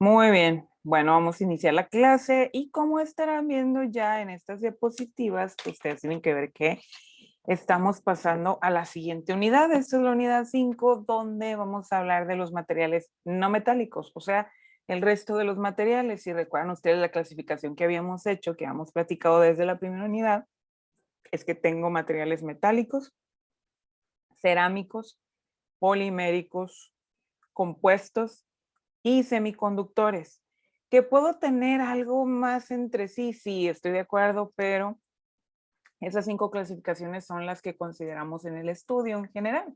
Muy bien. Bueno, vamos a iniciar la clase y como estarán viendo ya en estas diapositivas, ustedes tienen que ver que estamos pasando a la siguiente unidad. Esta es la unidad 5, donde vamos a hablar de los materiales no metálicos, o sea, el resto de los materiales. Si recuerdan ustedes la clasificación que habíamos hecho, que hemos platicado desde la primera unidad, es que tengo materiales metálicos, cerámicos, poliméricos, compuestos y semiconductores. Que puedo tener algo más entre sí, estoy de acuerdo, pero esas 5 clasificaciones son las que consideramos en el estudio en general.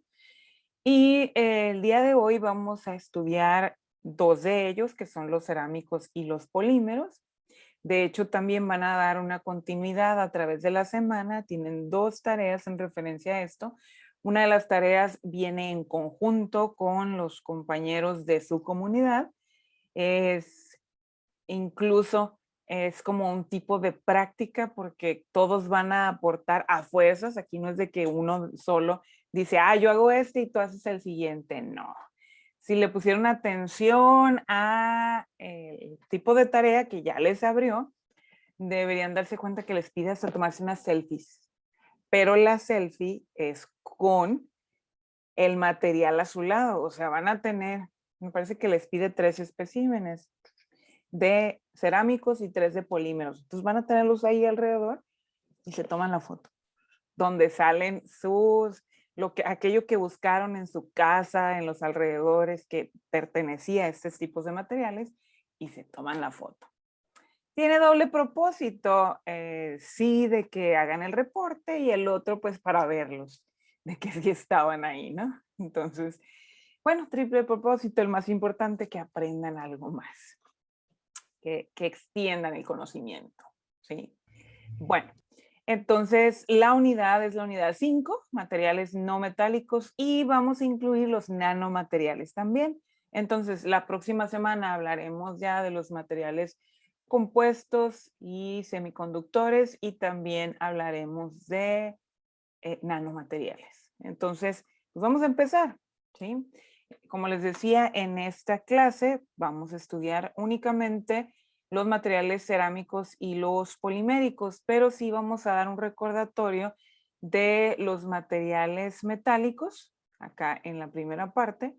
Y el día de hoy vamos a estudiar 2 de ellos, que son los cerámicos y los polímeros. De hecho, también van a dar una continuidad a través de la semana. Tienen 2 tareas en referencia a esto. Una de las tareas viene en conjunto con los compañeros de su comunidad. Es incluso es como un tipo de práctica porque todos van a aportar a fuerzas. Aquí no es de que uno solo dice, yo hago este y tú haces el siguiente. No. Si le pusieron atención a el tipo de tarea que ya les abrió, deberían darse cuenta que les pide hasta tomarse unas selfies. Pero la selfie es con el material a su lado. O sea, van a tener, me parece que les pide 3 especímenes de cerámicos y 3 de polímeros. Entonces van a tenerlos ahí alrededor y se toman la foto, donde salen aquello que buscaron en su casa, en los alrededores, que pertenecía a estos tipos de materiales, y se toman la foto. Tiene doble propósito, sí, de que hagan el reporte y el otro, pues, para verlos, de que sí estaban ahí, ¿no? Entonces, bueno, triple propósito, el más importante, que aprendan algo más. Que extiendan el conocimiento, ¿sí? Bueno, entonces la unidad es la unidad 5, materiales no metálicos, y vamos a incluir los nanomateriales también. Entonces, la próxima semana hablaremos ya de los materiales compuestos y semiconductores, y también hablaremos de nanomateriales. Entonces, pues vamos a empezar, ¿sí? Como les decía, en esta clase vamos a estudiar únicamente los materiales cerámicos y los poliméricos, pero sí vamos a dar un recordatorio de los materiales metálicos, acá en la primera parte,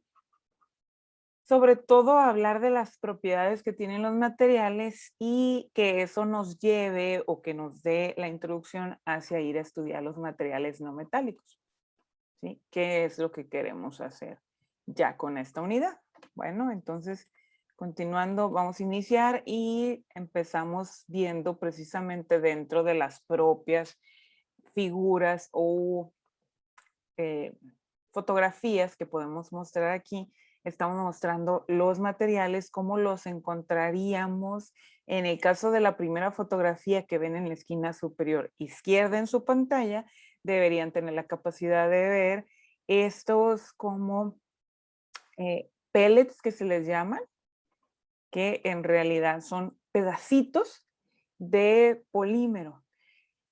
sobre todo hablar de las propiedades que tienen los materiales y que eso nos lleve o que nos dé la introducción hacia ir a estudiar los materiales no metálicos, ¿sí? ¿Qué es lo que queremos hacer ya con esta unidad? Bueno, entonces, continuando, vamos a iniciar y empezamos viendo precisamente dentro de las propias figuras o fotografías que podemos mostrar aquí. Estamos mostrando los materiales, cómo los encontraríamos. En el caso de la primera fotografía que ven en la esquina superior izquierda en su pantalla, deberían tener la capacidad de ver estos como pellets que se les llaman, que en realidad son pedacitos de polímero.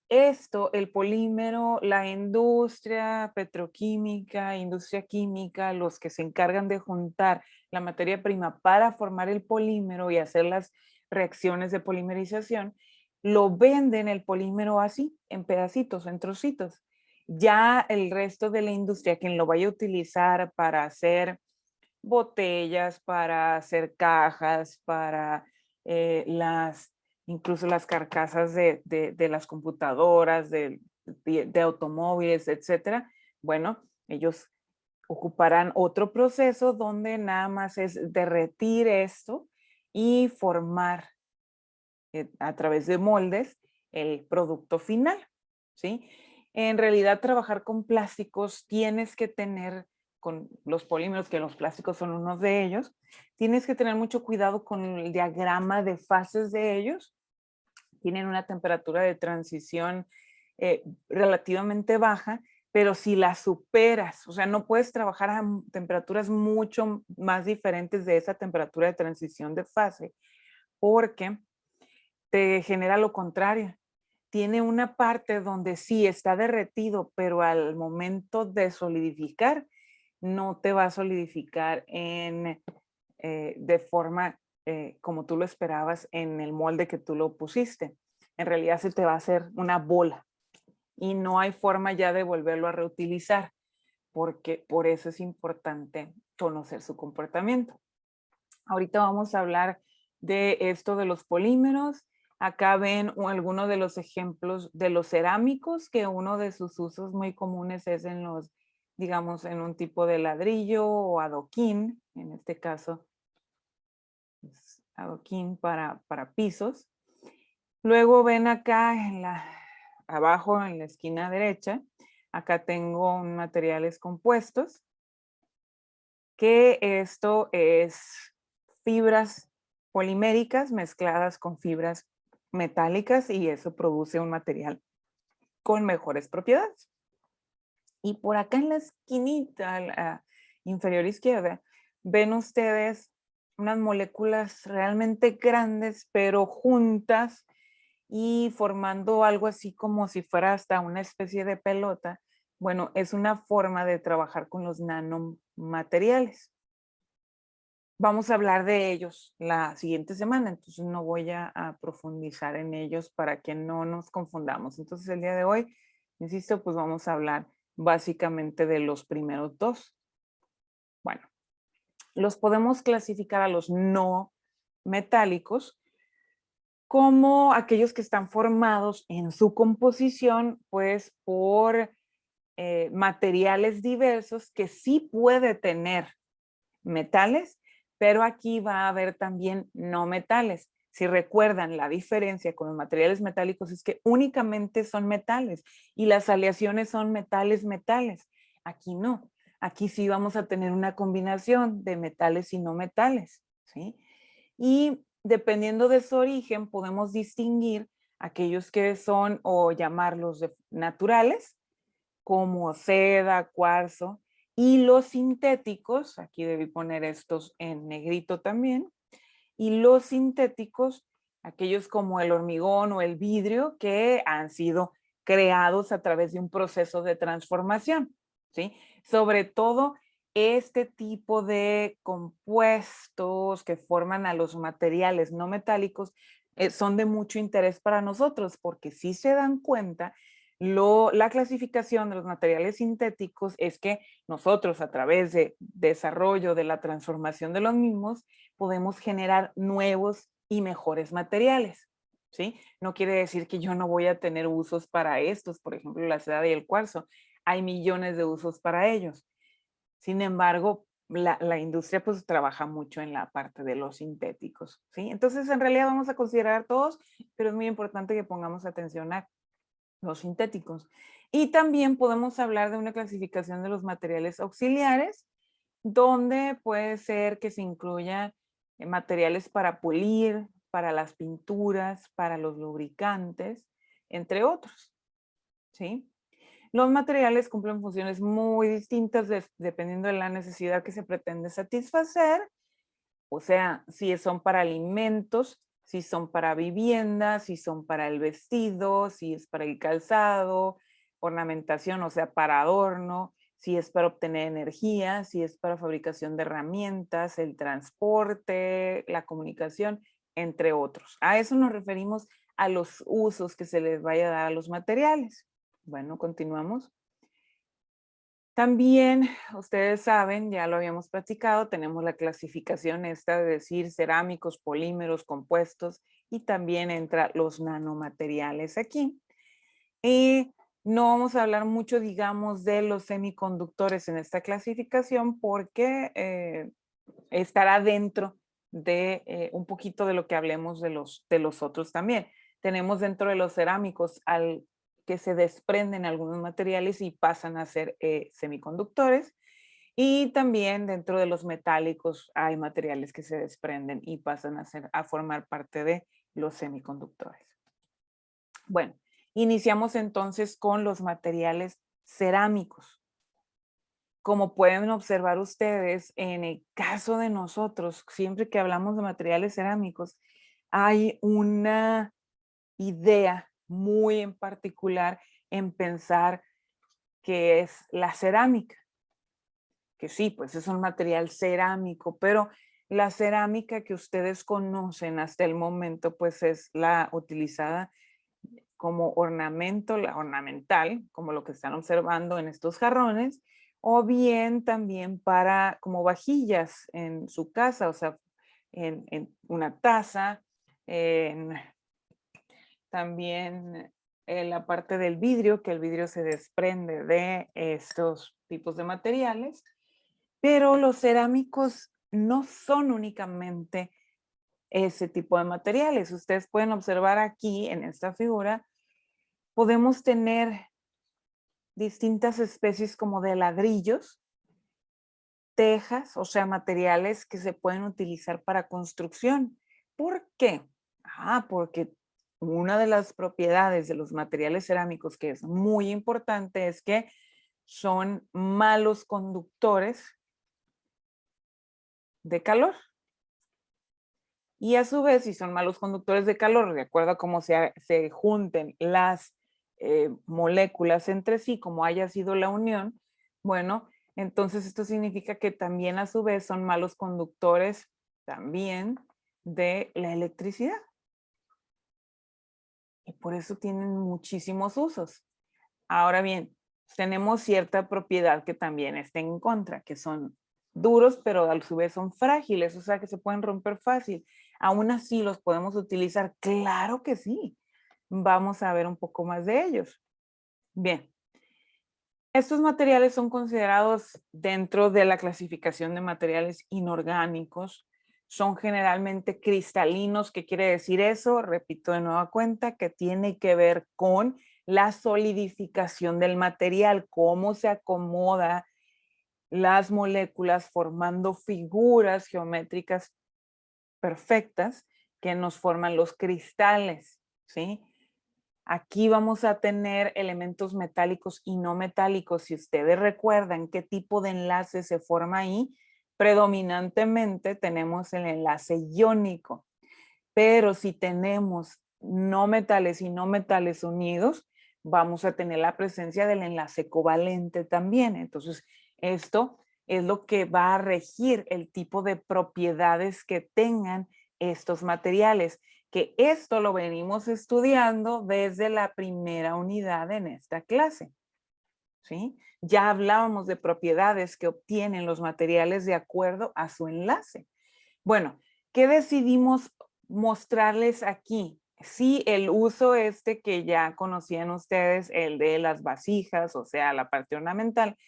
Esto, el polímero, la industria petroquímica, industria química, los que se encargan de juntar la materia prima para formar el polímero y hacer las reacciones de polimerización, lo venden el polímero así, en pedacitos, en trocitos. Ya el resto de la industria, quien lo vaya a utilizar para hacer botellas, para hacer cajas, para incluso las carcasas de las computadoras, de automóviles, etcétera. Bueno, ellos ocuparán otro proceso donde nada más es derretir esto y formar a través de moldes el producto final, ¿sí? En realidad, trabajar con plásticos tienes que tener, con los polímeros, que los plásticos son unos de ellos, tienes que tener mucho cuidado con el diagrama de fases de ellos. Tienen una temperatura de transición relativamente baja, pero si la superas, o sea, no puedes trabajar a temperaturas mucho más diferentes de esa temperatura de transición de fase, porque te genera lo contrario. Tiene una parte donde sí está derretido, pero al momento de solidificar, no te va a solidificar de forma como tú lo esperabas en el molde que tú lo pusiste. En realidad se te va a hacer una bola y no hay forma ya de volverlo a reutilizar, porque por eso es importante conocer su comportamiento. Ahorita vamos a hablar de esto de los polímeros. Acá ven algunos de los ejemplos de los cerámicos, que uno de sus usos muy comunes es en los, digamos, en un tipo de ladrillo o adoquín, en este caso, es adoquín para pisos. Luego ven acá abajo en la esquina derecha, acá tengo materiales compuestos, que esto es fibras poliméricas mezcladas con fibras metálicas y eso produce un material con mejores propiedades. Y por acá en la esquinita inferior izquierda, ven ustedes unas moléculas realmente grandes, pero juntas y formando algo así como si fuera hasta una especie de pelota. Bueno, es una forma de trabajar con los nanomateriales. Vamos a hablar de ellos la siguiente semana, entonces no voy a profundizar en ellos para que no nos confundamos. Entonces el día de hoy, insisto, pues vamos a hablar básicamente de los primeros dos. Bueno, los podemos clasificar a los no metálicos como aquellos que están formados en su composición, pues por materiales diversos que sí puede tener metales, pero aquí va a haber también no metales. Si recuerdan, la diferencia con los materiales metálicos es que únicamente son metales y las aleaciones son metales. Aquí no. Aquí sí vamos a tener una combinación de metales y no metales, ¿sí? Y dependiendo de su origen, podemos distinguir aquellos que son o llamarlos naturales, como seda, cuarzo, y los sintéticos, aquí debí poner estos en negrito también, y los sintéticos, aquellos como el hormigón o el vidrio, que han sido creados a través de un proceso de transformación, ¿sí? Sobre todo este tipo de compuestos que forman a los materiales no metálicos son de mucho interés para nosotros, porque si se dan cuenta, la clasificación de los materiales sintéticos es que nosotros a través de desarrollo de la transformación de los mismos podemos generar nuevos y mejores materiales, ¿sí? No quiere decir que yo no voy a tener usos para estos, por ejemplo, la seda y el cuarzo. Hay millones de usos para ellos. Sin embargo, la industria pues trabaja mucho en la parte de los sintéticos, ¿sí? Entonces, en realidad vamos a considerar todos, pero es muy importante que pongamos atención a los sintéticos. Y también podemos hablar de una clasificación de los materiales auxiliares, donde puede ser que se incluyan materiales para pulir, para las pinturas, para los lubricantes, entre otros, ¿sí? Los materiales cumplen funciones muy distintas dependiendo de la necesidad que se pretende satisfacer, o sea, si son para alimentos, si son para viviendas, si son para el vestido, si es para el calzado, ornamentación, o sea, para adorno, si es para obtener energía, si es para fabricación de herramientas, el transporte, la comunicación, entre otros. A eso nos referimos a los usos que se les vaya a dar a los materiales. Bueno, continuamos. También, ustedes saben, ya lo habíamos platicado, tenemos la clasificación esta de decir cerámicos, polímeros, compuestos y también entra los nanomateriales aquí. Y no vamos a hablar mucho, digamos, de los semiconductores en esta clasificación porque estará dentro de un poquito de lo que hablemos de los otros también. Tenemos dentro de los cerámicos al que se desprenden algunos materiales y pasan a ser semiconductores. Y también dentro de los metálicos hay materiales que se desprenden y pasan a formar parte de los semiconductores. Bueno, iniciamos entonces con los materiales cerámicos. Como pueden observar ustedes, en el caso de nosotros, siempre que hablamos de materiales cerámicos, hay una idea muy en particular en pensar que es la cerámica, que sí, pues es un material cerámico, pero La cerámica que ustedes conocen hasta el momento, pues es la utilizada como ornamento, la ornamental, como lo que están observando en estos jarrones, o bien también para como vajillas en su casa, o sea, en una taza, en también en la parte del vidrio, que el vidrio se desprende de estos tipos de materiales, pero los cerámicos no son únicamente ese tipo de materiales. Ustedes pueden observar aquí en esta figura, podemos tener distintas especies como de ladrillos, tejas, o sea, materiales que se pueden utilizar para construcción. ¿Por qué? Porque una de las propiedades de los materiales cerámicos que es muy importante es que son malos conductores de calor. Y a su vez, si son malos conductores de calor, de acuerdo a cómo se junten las moléculas entre sí, como haya sido la unión, bueno, entonces esto significa que también a su vez son malos conductores también de la electricidad. Y por eso tienen muchísimos usos. Ahora bien, tenemos cierta propiedad que también está en contra, que son duros, pero a su vez son frágiles, o sea que se pueden romper fácil. Aún así los podemos utilizar, claro que sí. Vamos a ver un poco más de ellos. Bien, estos materiales son considerados dentro de la clasificación de materiales inorgánicos. Son generalmente cristalinos. ¿Qué quiere decir eso? Repito de nueva cuenta, que tiene que ver con la solidificación del material, cómo se acomoda las moléculas formando figuras geométricas perfectas que nos forman los cristales, ¿sí? Aquí vamos a tener elementos metálicos y no metálicos. Si ustedes recuerdan qué tipo de enlace se forma ahí, predominantemente tenemos el enlace iónico. Pero si tenemos no metales y no metales unidos, vamos a tener la presencia del enlace covalente también. Entonces, esto es lo que va a regir el tipo de propiedades que tengan estos materiales, que esto lo venimos estudiando desde la primera unidad en esta clase, ¿sí? Ya hablábamos de propiedades que obtienen los materiales de acuerdo a su enlace. Bueno, ¿qué decidimos mostrarles aquí? Sí, el uso que ya conocían ustedes, el de las vasijas, o sea, la parte ornamental,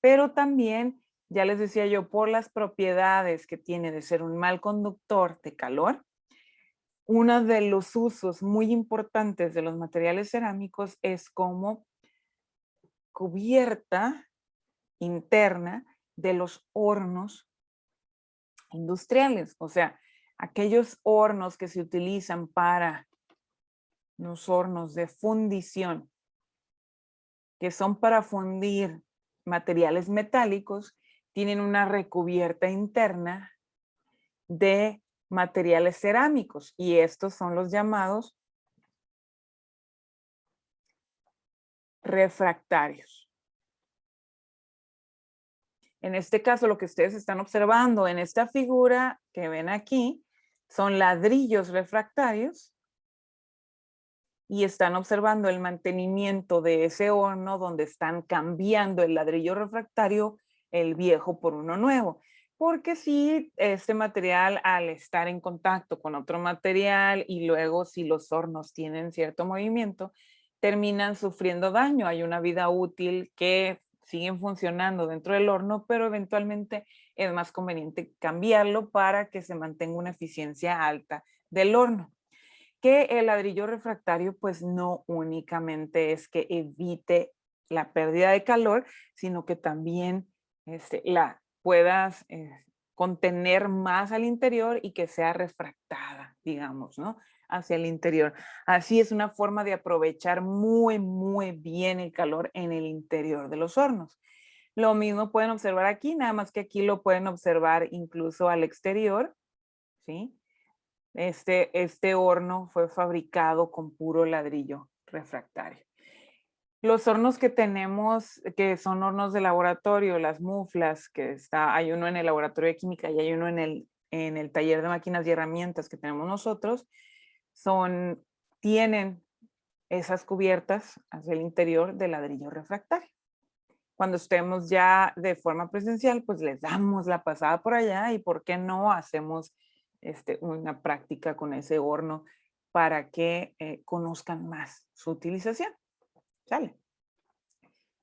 pero también, ya les decía yo, por las propiedades que tiene de ser un mal conductor de calor, uno de los usos muy importantes de los materiales cerámicos es como cubierta interna de los hornos industriales, o sea, aquellos hornos que se utilizan para los hornos de fundición, que son para fundir materiales metálicos, tienen una recubierta interna de materiales cerámicos y estos son los llamados refractarios. En este caso, lo que ustedes están observando en esta figura que ven aquí son ladrillos refractarios y están observando el mantenimiento de ese horno donde están cambiando el ladrillo refractario, el viejo por uno nuevo. Porque si este material al estar en contacto con otro material y luego si los hornos tienen cierto movimiento, terminan sufriendo daño. Hay una vida útil que siguen funcionando dentro del horno, pero eventualmente es más conveniente cambiarlo para que se mantenga una eficiencia alta del horno. Que el ladrillo refractario pues no únicamente es que evite la pérdida de calor, sino que también la puedas contener más al interior y que sea refractada, digamos, ¿no? Hacia el interior. Así es una forma de aprovechar muy, muy bien el calor en el interior de los hornos. Lo mismo pueden observar aquí, nada más que aquí lo pueden observar incluso al exterior, ¿sí? Este horno fue fabricado con puro ladrillo refractario. Los hornos que tenemos, que son hornos de laboratorio, las muflas, hay uno en el laboratorio de química y hay uno en el en el taller de máquinas y herramientas que tenemos nosotros, tienen esas cubiertas hacia el interior de ladrillo refractario. Cuando estemos ya de forma presencial, pues les damos la pasada por allá y por qué no hacemos una práctica con ese horno para que conozcan más su utilización. ¿Sale?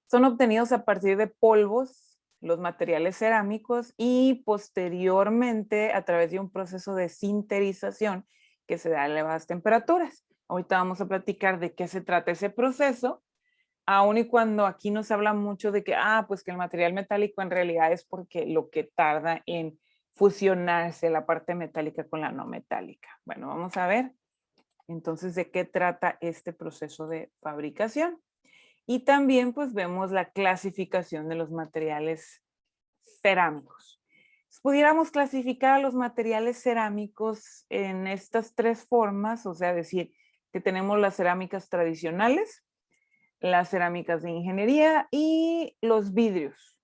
Son obtenidos a partir de polvos, los materiales cerámicos y posteriormente a través de un proceso de sinterización que se da a elevadas temperaturas. Ahorita vamos a platicar de qué se trata ese proceso, aun y cuando aquí nos habla mucho de que, pues que el material metálico en realidad es porque lo que tarda en fusionarse la parte metálica con la no metálica. Bueno, vamos a ver entonces de qué trata este proceso de fabricación. Y también pues vemos la clasificación de los materiales cerámicos. Si pudiéramos clasificar a los materiales cerámicos en estas tres formas, o sea, decir que tenemos las cerámicas tradicionales, las cerámicas de ingeniería y los vidrios.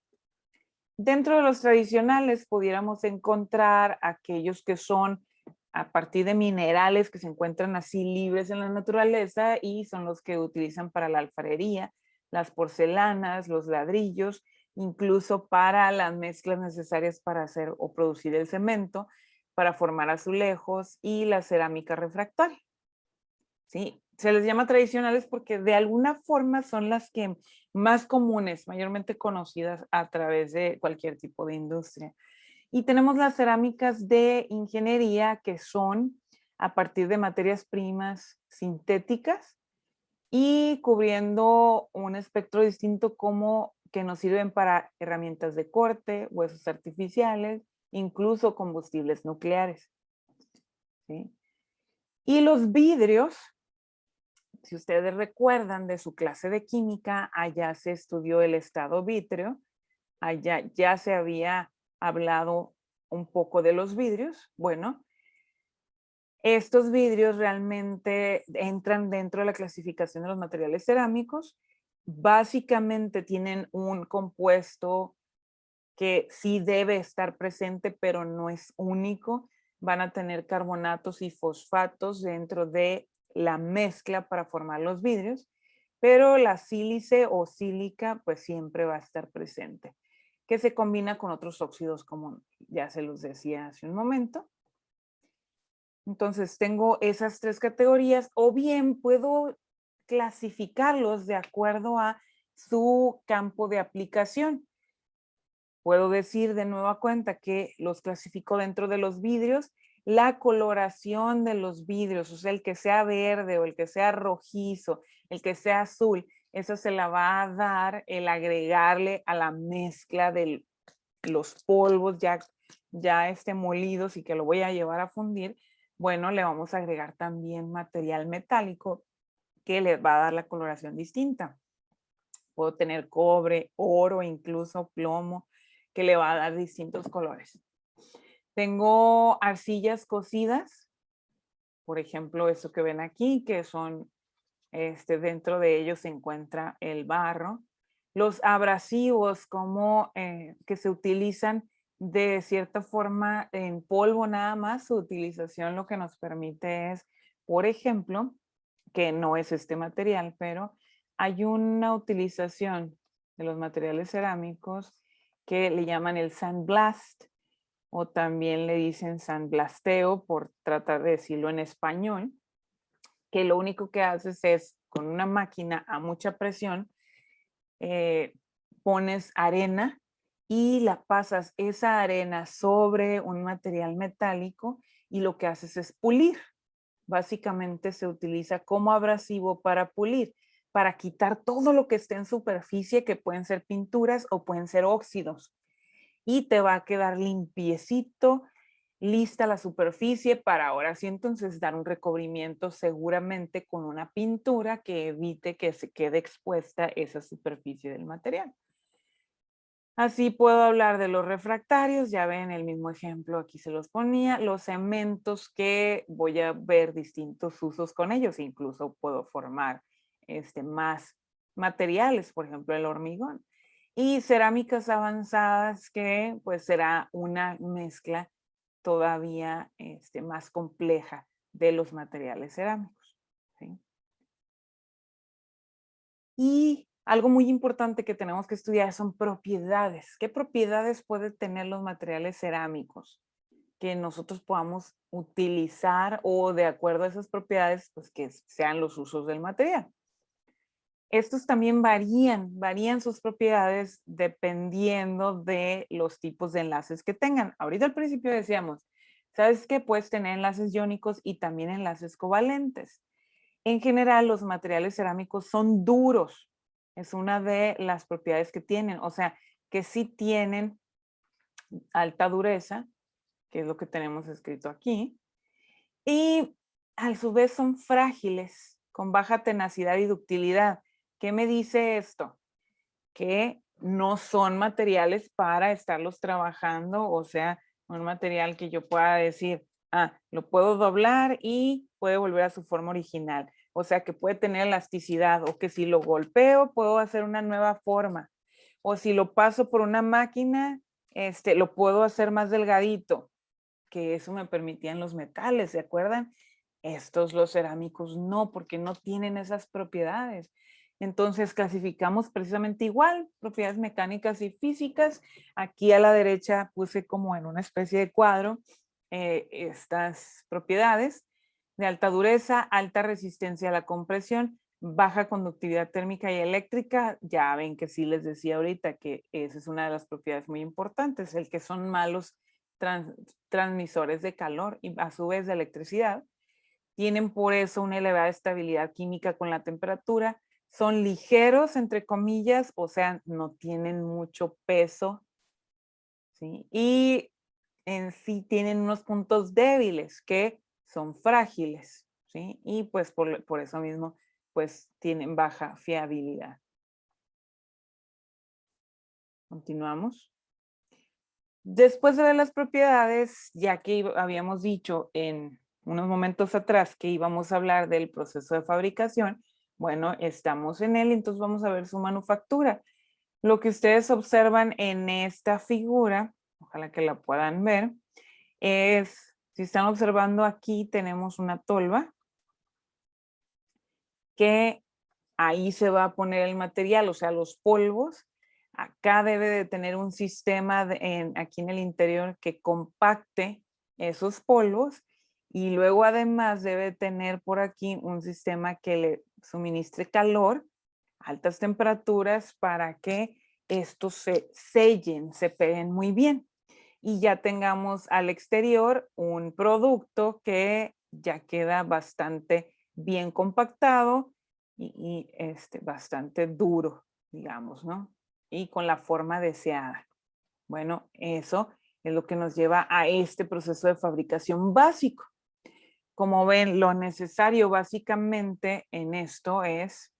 Dentro de los tradicionales pudiéramos encontrar aquellos que son a partir de minerales que se encuentran así libres en la naturaleza y son los que utilizan para la alfarería, las porcelanas, los ladrillos, incluso para las mezclas necesarias para hacer o producir el cemento, para formar azulejos y la cerámica refractaria. ¿Sí? Se les llama tradicionales porque de alguna forma son las que más comunes, mayormente conocidas a través de cualquier tipo de industria. Y tenemos las cerámicas de ingeniería que son a partir de materias primas sintéticas y cubriendo un espectro distinto como que nos sirven para herramientas de corte, huesos artificiales, incluso combustibles nucleares. ¿Sí? Y los vidrios, si ustedes recuerdan de su clase de química, allá se estudió el estado vítreo, allá ya se había hablado un poco de los vidrios. Bueno, estos vidrios realmente entran dentro de la clasificación de los materiales cerámicos. Básicamente tienen un compuesto que sí debe estar presente, pero no es único. Van a tener carbonatos y fosfatos dentro de la mezcla para formar los vidrios, pero la sílice o sílica pues siempre va a estar presente, que se combina con otros óxidos como ya se los decía hace un momento. Entonces tengo esas tres categorías o bien puedo clasificarlos de acuerdo a su campo de aplicación. Puedo decir de nueva cuenta que los clasifico dentro de los vidrios, la coloración de los vidrios, o sea, el que sea verde o el que sea rojizo, el que sea azul, eso se la va a dar el agregarle a la mezcla de los polvos ya molidos y que lo voy a llevar a fundir. Bueno, le vamos a agregar también material metálico que les va a dar la coloración distinta. Puedo tener cobre, oro, incluso plomo, que le va a dar distintos colores. Tengo arcillas cocidas, por ejemplo, eso que ven aquí, que son, dentro de ellos se encuentra el barro. Los abrasivos, como que se utilizan de cierta forma en polvo nada más, su utilización lo que nos permite es, por ejemplo, que no es este material, pero hay una utilización de los materiales cerámicos que le llaman el sandblast o también le dicen sandblasteo por tratar de decirlo en español, que lo único que haces es con una máquina a mucha presión, pones arena y la pasas esa arena sobre un material metálico y lo que haces es pulir. Básicamente se utiliza como abrasivo para pulir, para quitar todo lo que esté en superficie, que pueden ser pinturas o pueden ser óxidos. Y te va a quedar limpiecito, lista la superficie para ahora sí entonces dar un recubrimiento seguramente con una pintura que evite que se quede expuesta esa superficie del material. Así puedo hablar de los refractarios, ya ven el mismo ejemplo, aquí se los ponía, los cementos que voy a ver distintos usos con ellos, incluso puedo formar más materiales, por ejemplo el hormigón. Y cerámicas avanzadas que pues será una mezcla todavía más compleja de los materiales cerámicos, ¿sí? Y algo muy importante que tenemos que estudiar son propiedades. ¿Qué propiedades pueden tener los materiales cerámicos que nosotros podamos utilizar o de acuerdo a esas propiedades, pues que sean los usos del material? Estos también varían sus propiedades dependiendo de los tipos de enlaces que tengan. Ahorita al principio decíamos, ¿sabes qué? Puedes tener enlaces iónicos y también enlaces covalentes. En general, los materiales cerámicos son duros. Es una de las propiedades que tienen. O sea, que sí tienen alta dureza, que es lo que tenemos escrito aquí. Y a su vez son frágiles, con baja tenacidad y ductilidad. ¿Qué me dice esto? Que no son materiales para estarlos trabajando, o sea, un material que yo pueda decir, lo puedo doblar y puede volver a su forma original. O sea, que puede tener elasticidad o que si lo golpeo puedo hacer una nueva forma. O si lo paso por una máquina, lo puedo hacer más delgadito, que eso me permitían los metales, ¿se acuerdan? Estos, los cerámicos, no, porque no tienen esas propiedades. Entonces clasificamos precisamente igual, propiedades mecánicas y físicas. Aquí a la derecha puse como en una especie de cuadro estas propiedades de alta dureza, alta resistencia a la compresión, baja conductividad térmica y eléctrica. Ya ven que sí les decía ahorita que esa es una de las propiedades muy importantes, el que son malos transmisores de calor y a su vez de electricidad. Tienen por eso una elevada estabilidad química con la temperatura, son ligeros, entre comillas, o sea, no tienen mucho peso, ¿sí? Y en sí tienen unos puntos débiles que son frágiles, ¿sí? Y pues por eso mismo, pues tienen baja fiabilidad. Continuamos. Después de ver las propiedades, ya que habíamos dicho en unos momentos atrás que íbamos a hablar del proceso de fabricación, bueno, estamos en él, entonces vamos a ver su manufactura. Lo que ustedes observan en esta figura, ojalá que la puedan ver, es, si están observando aquí, tenemos una tolva que ahí se va a poner el material, o sea, los polvos. Acá debe de tener un sistema aquí en el interior que compacte esos polvos y luego además debe tener por aquí un sistema que le suministre calor, altas temperaturas para que estos se sellen, se peguen muy bien y ya tengamos al exterior un producto que ya queda bastante bien compactado y bastante duro, digamos, ¿no? Y con la forma deseada. Bueno, eso es lo que nos lleva a este proceso de fabricación básico. Como ven, lo necesario básicamente en esto es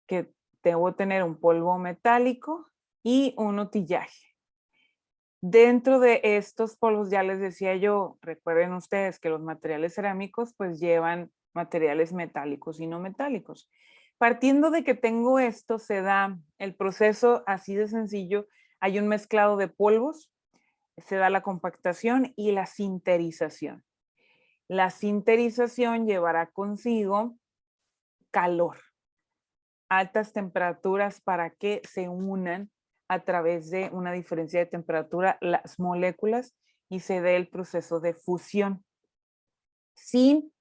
que debo tener un polvo metálico y un utillaje. Dentro de estos polvos, ya les decía yo, recuerden ustedes que los materiales cerámicos pues llevan materiales metálicos y no metálicos. Partiendo de que tengo esto, se da el proceso así de sencillo. Hay un mezclado de polvos, se da la compactación y la sinterización. La sinterización llevará consigo calor, altas temperaturas para que se unan a través de una diferencia de temperatura las moléculas y se dé el proceso de fusión sin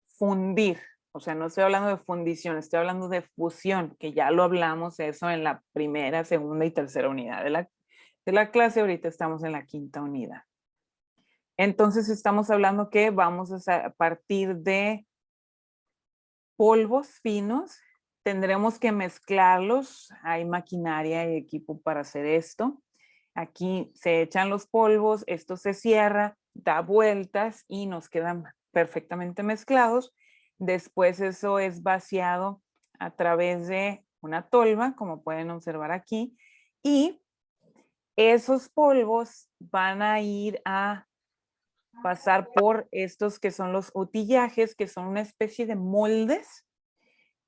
fundir. O sea, no estoy hablando de fundición, estoy hablando de fusión, que ya lo hablamos eso en la primera, segunda y tercera unidad de la clase. Ahorita estamos en la quinta unidad. Entonces estamos hablando que vamos a partir de polvos finos, tendremos que mezclarlos. Hay maquinaria y equipo para hacer esto. Aquí se echan los polvos, esto se cierra, da vueltas y nos quedan perfectamente mezclados. Después eso es vaciado a través de una tolva, como pueden observar aquí, y esos polvos van a ir a pasar por estos que son los utillajes, que son una especie de moldes,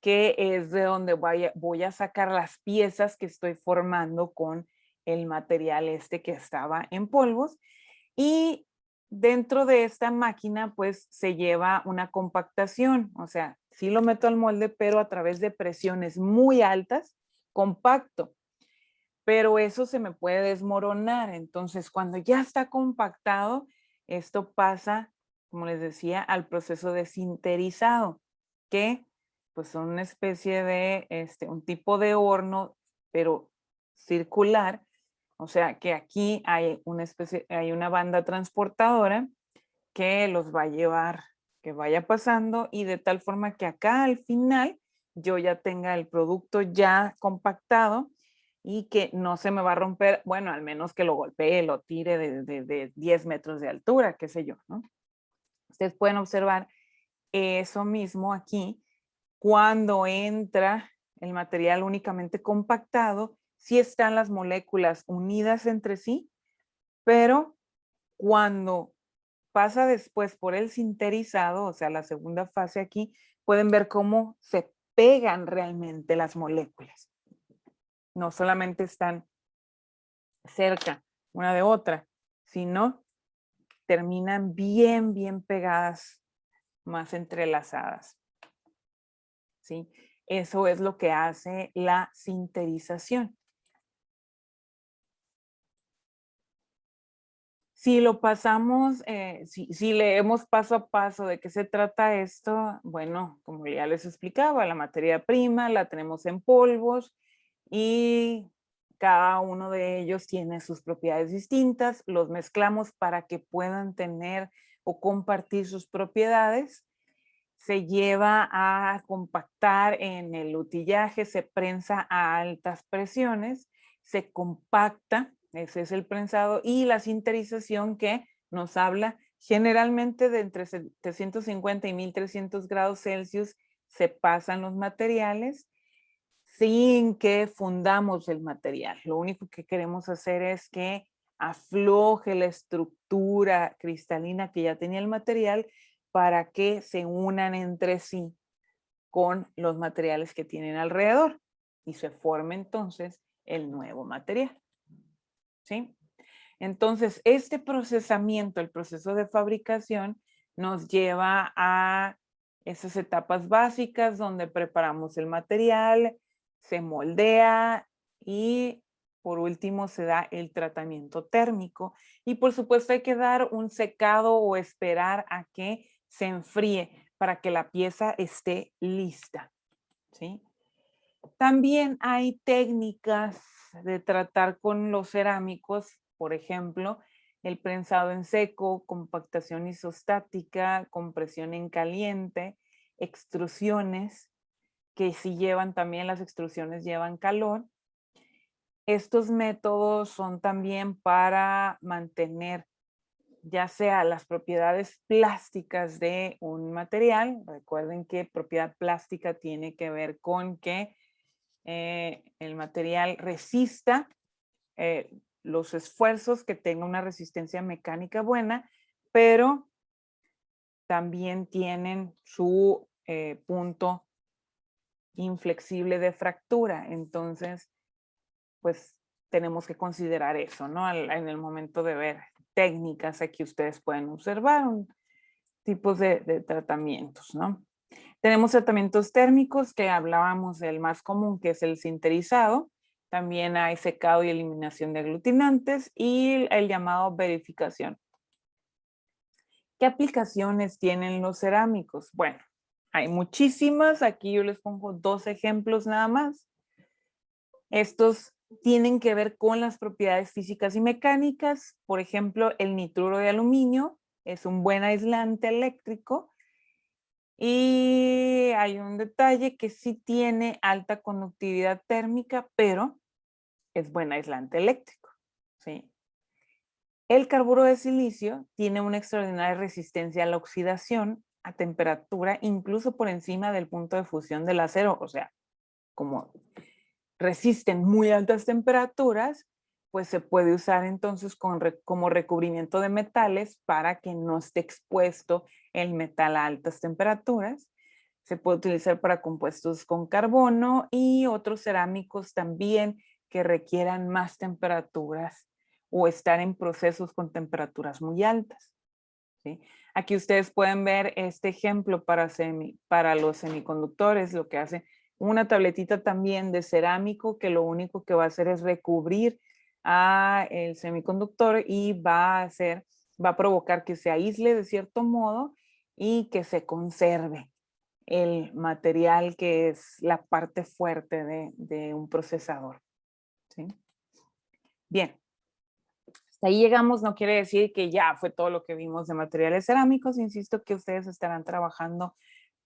que es de donde voy a sacar las piezas que estoy formando con el material que estaba en polvos, y dentro de esta máquina pues se lleva una compactación, o sea, sí lo meto al molde, pero a través de presiones muy altas, compacto, pero eso se me puede desmoronar. Entonces, cuando ya está compactado, esto pasa, como les decía, al proceso de sinterizado, que pues son una especie de, un tipo de horno, pero circular. O sea que aquí hay hay una banda transportadora que los va a llevar, que vaya pasando, y de tal forma que acá al final yo ya tenga el producto ya compactado y que no se me va a romper, bueno, al menos que lo golpee, lo tire de 10 metros de altura, qué sé yo, ¿no? Ustedes pueden observar eso mismo aquí cuando entra el material únicamente compactado, sí están las moléculas unidas entre sí, pero cuando pasa después por el sinterizado, o sea, la segunda fase aquí, pueden ver cómo se pegan realmente las moléculas. No solamente están cerca una de otra, sino terminan bien, bien pegadas, más entrelazadas. ¿Sí? Eso es lo que hace la sinterización. Si lo pasamos, si leemos paso a paso de qué se trata esto, bueno, como ya les explicaba, la materia prima la tenemos en polvos y cada uno de ellos tiene sus propiedades distintas, los mezclamos para que puedan tener o compartir sus propiedades, se lleva a compactar en el utillaje, se prensa a altas presiones, se compacta, ese es el prensado, y la sinterización que nos habla generalmente de entre 750 y 1300 grados Celsius se pasan los materiales sin que fundamos el material. Lo único que queremos hacer es que afloje la estructura cristalina que ya tenía el material para que se unan entre sí con los materiales que tienen alrededor y se forme entonces el nuevo material. ¿Sí? Entonces, este procesamiento, el proceso de fabricación, nos lleva a esas etapas básicas donde preparamos el material, se moldea y por último se da el tratamiento térmico. Y por supuesto hay que dar un secado o esperar a que se enfríe para que la pieza esté lista. ¿Sí? También hay técnicas de tratar con los cerámicos, por ejemplo, el prensado en seco, compactación isostática, compresión en caliente, extrusiones, que sí llevan también, las extrusiones llevan calor. Estos métodos son también para mantener ya sea las propiedades plásticas de un material. Recuerden que propiedad plástica tiene que ver con que el material resista los esfuerzos, que tenga una resistencia mecánica buena, pero también tienen su punto inflexible de fractura. Entonces, pues tenemos que considerar eso, ¿no? En el momento de ver técnicas, aquí ustedes pueden observar tipos de tratamientos, ¿no? Tenemos tratamientos térmicos que hablábamos del más común, que es el sinterizado. También hay secado y eliminación de aglutinantes y el llamado verificación. ¿Qué aplicaciones tienen los cerámicos? Bueno, hay muchísimas. Aquí yo les pongo 2 ejemplos nada más. Estos tienen que ver con las propiedades físicas y mecánicas. Por ejemplo, el nitruro de aluminio es un buen aislante eléctrico. Y hay un detalle que sí tiene alta conductividad térmica, pero es buen aislante eléctrico. ¿Sí? El carburo de silicio tiene una extraordinaria resistencia a la oxidación a temperatura, incluso por encima del punto de fusión del acero. O sea, como resisten muy altas temperaturas, pues se puede usar entonces como recubrimiento de metales para que no esté expuesto el metal a altas temperaturas. Se puede utilizar para compuestos con carbono y otros cerámicos también que requieran más temperaturas o estar en procesos con temperaturas muy altas, ¿sí? Aquí ustedes pueden ver este ejemplo para los semiconductores, lo que hace una tabletita también de cerámico que lo único que va a hacer es recubrir a el semiconductor y va a provocar que se aísle de cierto modo y que se conserve el material que es la parte fuerte de un procesador, ¿sí? Bien, hasta ahí llegamos, no quiere decir que ya fue todo lo que vimos de materiales cerámicos. Insisto que ustedes estarán trabajando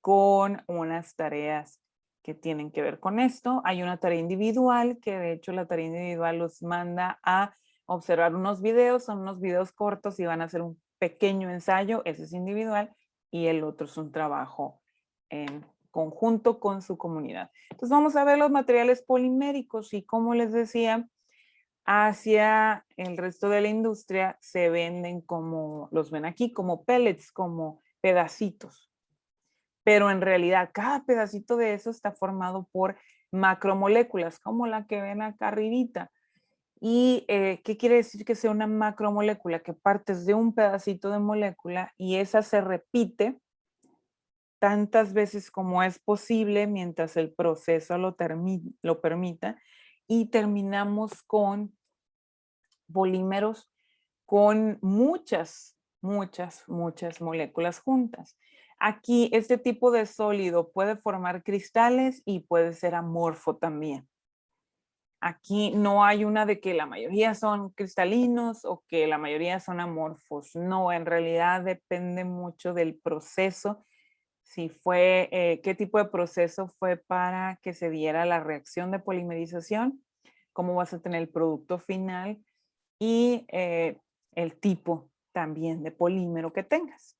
con unas tareas que tienen que ver con esto. Hay una tarea individual, que de hecho la tarea individual los manda a observar unos videos, son unos videos cortos y van a hacer un pequeño ensayo, ese es individual, y el otro es un trabajo en conjunto con su comunidad. Entonces vamos a ver los materiales poliméricos y como les decía, hacia el resto de la industria se venden como, los ven aquí, como pellets, como pedacitos. Pero en realidad cada pedacito de eso está formado por macromoléculas, como la que ven acá arribita. ¿Y qué quiere decir que sea una macromolécula? Que partes de un pedacito de molécula y esa se repite tantas veces como es posible mientras el proceso lo permita y terminamos con polímeros con muchas moléculas juntas. Aquí este tipo de sólido puede formar cristales y puede ser amorfo también. Aquí no hay una de que la mayoría son cristalinos o que la mayoría son amorfos. No, en realidad depende mucho del proceso. Si fue, qué tipo de proceso fue para que se diera la reacción de polimerización, cómo vas a tener el producto final y el tipo también de polímero que tengas,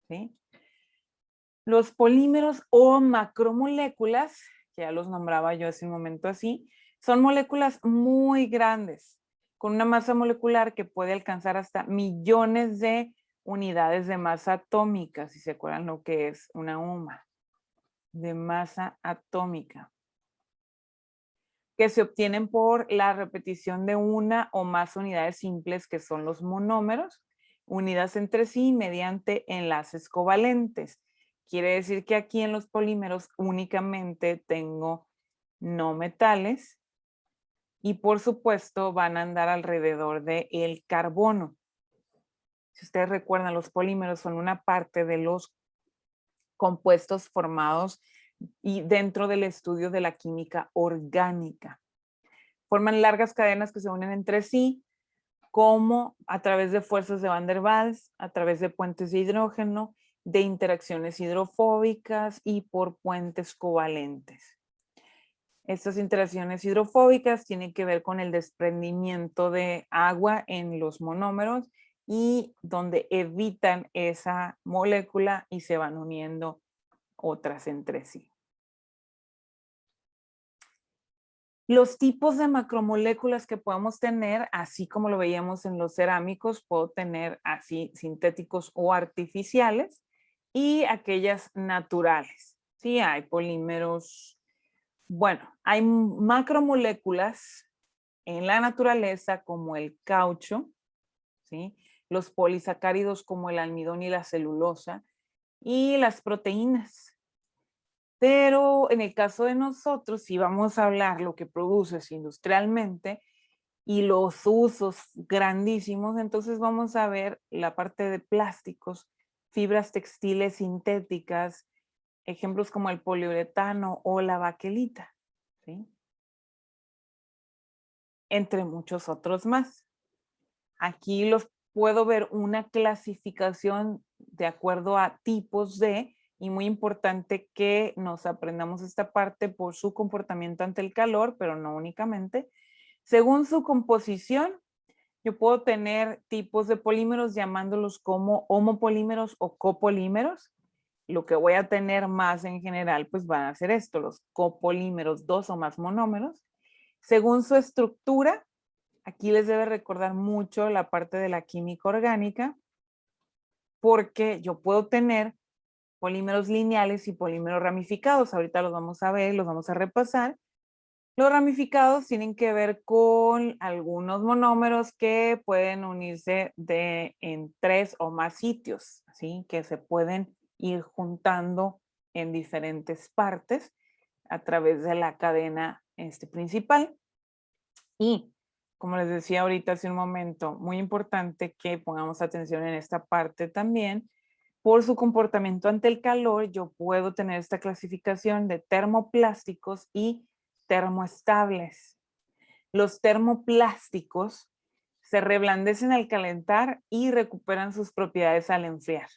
¿sí? Los polímeros o macromoléculas, que ya los nombraba yo hace un momento así, son moléculas muy grandes, con una masa molecular que puede alcanzar hasta millones de unidades de masa atómica, si se acuerdan lo que es una UMA, de masa atómica, que se obtienen por la repetición de una o más unidades simples que son los monómeros, unidas entre sí mediante enlaces covalentes. Quiere decir que aquí en los polímeros únicamente tengo no metales y por supuesto van a andar alrededor del carbono. Si ustedes recuerdan, los polímeros son una parte de los compuestos formados y dentro del estudio de la química orgánica. Forman largas cadenas que se unen entre sí, como a través de fuerzas de Van der Waals, a través de puentes de hidrógeno, de interacciones hidrofóbicas y por puentes covalentes. Estas interacciones hidrofóbicas tienen que ver con el desprendimiento de agua en los monómeros y donde evitan esa molécula y se van uniendo otras entre sí. Los tipos de macromoléculas que podemos tener, así como lo veíamos en los cerámicos, puedo tener así sintéticos o artificiales y aquellas naturales. Sí, hay polímeros. Bueno, hay macromoléculas en la naturaleza como el caucho, ¿sí? Los polisacáridos como el almidón y la celulosa y las proteínas. Pero en el caso de nosotros, si vamos a hablar lo que produces industrialmente y los usos grandísimos, entonces vamos a ver la parte de plásticos, fibras textiles sintéticas, ejemplos como el poliuretano o la baquelita, ¿sí? Entre muchos otros más. Aquí los puedo ver una clasificación de acuerdo a tipos de, y muy importante que nos aprendamos esta parte por su comportamiento ante el calor, pero no únicamente. Según su composición, yo puedo tener tipos de polímeros llamándolos como homopolímeros o copolímeros. Lo que voy a tener más en general, pues van a ser esto, los copolímeros, dos o más monómeros. Según su estructura, aquí les debe recordar mucho la parte de la química orgánica, porque yo puedo tener polímeros lineales y polímeros ramificados. Ahorita los vamos a ver, los vamos a repasar. Los ramificados tienen que ver con algunos monómeros que pueden unirse en 3 o más sitios, ¿sí? Que se pueden ir juntando en diferentes partes a través de la cadena principal. Y como les decía ahorita hace un momento, muy importante que pongamos atención en esta parte también. Por su comportamiento ante el calor, yo puedo tener esta clasificación de termoplásticos y termoestables. Los termoplásticos se reblandecen al calentar y recuperan sus propiedades al enfriar.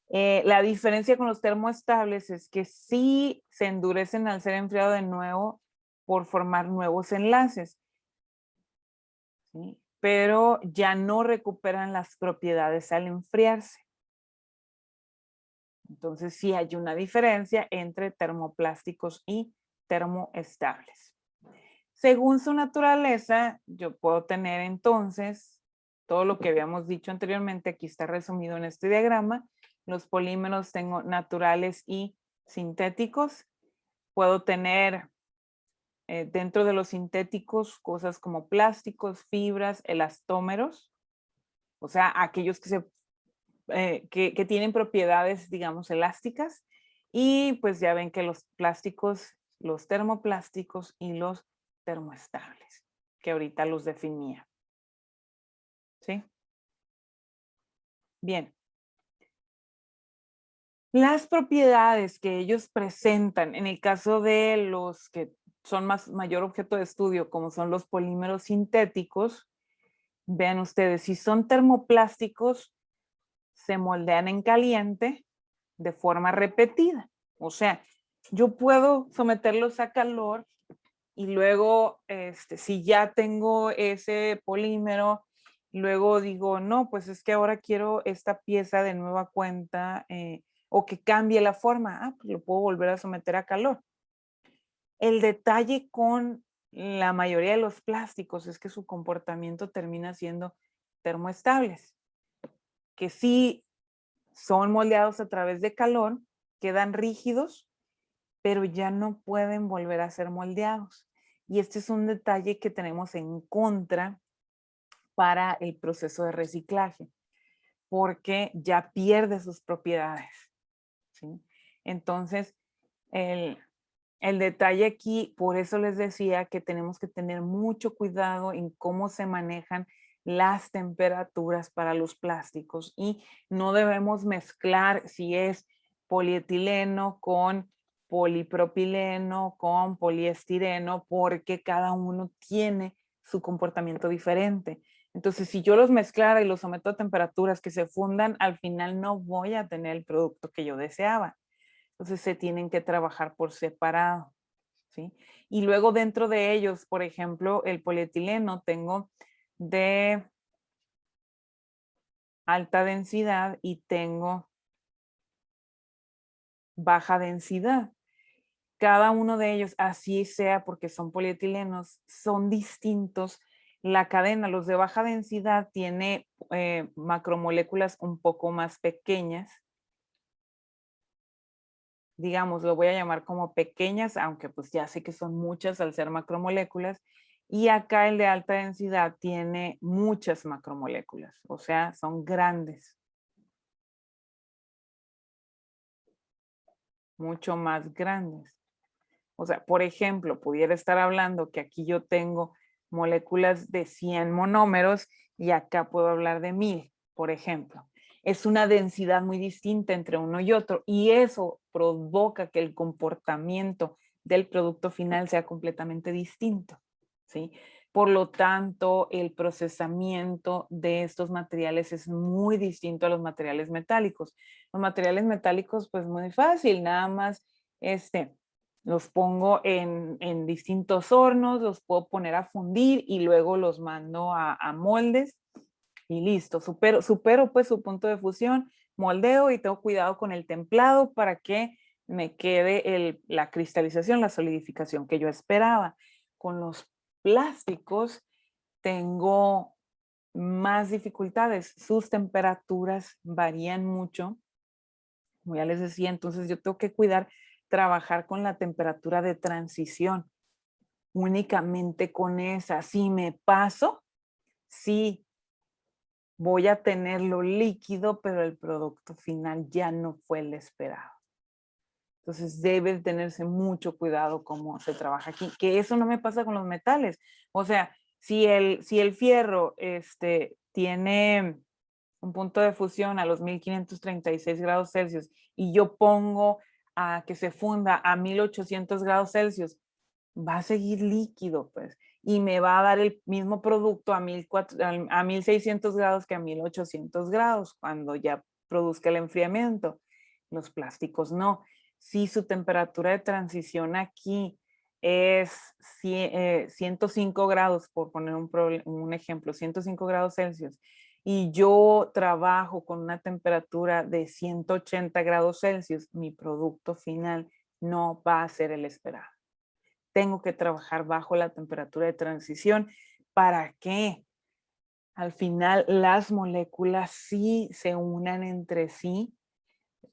La diferencia con los termoestables es que sí se endurecen al ser enfriado de nuevo por formar nuevos enlaces, ¿sí? Pero ya no recuperan las propiedades al enfriarse. Entonces sí hay una diferencia entre termoplásticos y termoestables. Según su naturaleza, yo puedo tener entonces todo lo que habíamos dicho anteriormente, aquí está resumido en este diagrama. Los polímeros tengo naturales y sintéticos. Puedo tener dentro de los sintéticos cosas como plásticos, fibras, elastómeros, o sea, aquellos que tienen propiedades, digamos, elásticas. Y pues ya ven que los plásticos, los termoplásticos y los termoestables, que ahorita los definía. ¿Sí? Bien. Las propiedades que ellos presentan en el caso de los que son mayor objeto de estudio, como son los polímeros sintéticos, vean ustedes, si son termoplásticos, se moldean en caliente de forma repetida. O sea, yo puedo someterlos a calor y luego, si ya tengo ese polímero, luego digo, no, pues es que ahora quiero esta pieza de nueva cuenta o que cambie la forma. Pues lo puedo volver a someter a calor. El detalle con la mayoría de los plásticos es que su comportamiento termina siendo termoestables, que sí son moldeados a través de calor, quedan rígidos, pero ya no pueden volver a ser moldeados. Y este es un detalle que tenemos en contra para el proceso de reciclaje, porque ya pierde sus propiedades, ¿sí? Entonces, el detalle aquí, por eso les decía que tenemos que tener mucho cuidado en cómo se manejan las temperaturas para los plásticos y no debemos mezclar si es polietileno con polipropileno, con poliestireno, porque cada uno tiene su comportamiento diferente. Entonces, si yo los mezclara y los someto a temperaturas que se fundan, al final no voy a tener el producto que yo deseaba. Entonces, se tienen que trabajar por separado, ¿sí? Y luego dentro de ellos, por ejemplo, el polietileno tengo de alta densidad y tengo baja densidad. Cada uno de ellos, así sea porque son polietilenos, son distintos. La cadena, los de baja densidad, tiene macromoléculas un poco más pequeñas. Digamos, lo voy a llamar como pequeñas, aunque pues ya sé que son muchas al ser macromoléculas. Y acá el de alta densidad tiene muchas macromoléculas, o sea, son grandes, mucho más grandes. O sea, por ejemplo, pudiera estar hablando que aquí yo tengo moléculas de 100 monómeros y acá puedo hablar de 1000, por ejemplo. Es una densidad muy distinta entre uno y otro y eso provoca que el comportamiento del producto final sea completamente distinto, ¿sí? Por lo tanto, el procesamiento de estos materiales es muy distinto a los materiales metálicos. Los materiales metálicos, pues muy fácil, nada más los pongo en distintos hornos, los puedo poner a fundir y luego los mando a moldes y listo. Supero pues su punto de fusión, moldeo y tengo cuidado con el templado para que me quede la cristalización, la solidificación que yo esperaba. Con los plásticos tengo más dificultades. Sus temperaturas varían mucho, como ya les decía, entonces yo tengo que cuidar trabajar con la temperatura de transición, únicamente con esa. Si me paso, sí voy a tenerlo líquido, pero el producto final ya no fue el esperado. Entonces debe tenerse mucho cuidado cómo se trabaja aquí, que eso no me pasa con los metales. O sea, si el fierro tiene un punto de fusión a los 1536 grados Celsius y yo pongo a que se funda a 1800 grados Celsius, va a seguir líquido, pues, y me va a dar el mismo producto a 1600 grados que a 1800 grados cuando ya produzca el enfriamiento. Los plásticos no. Si su temperatura de transición aquí es 105 grados, por poner un ejemplo, 105 grados Celsius, y yo trabajo con una temperatura de 180 grados Celsius, mi producto final no va a ser el esperado. Tengo que trabajar bajo la temperatura de transición para que al final las moléculas sí se unan entre sí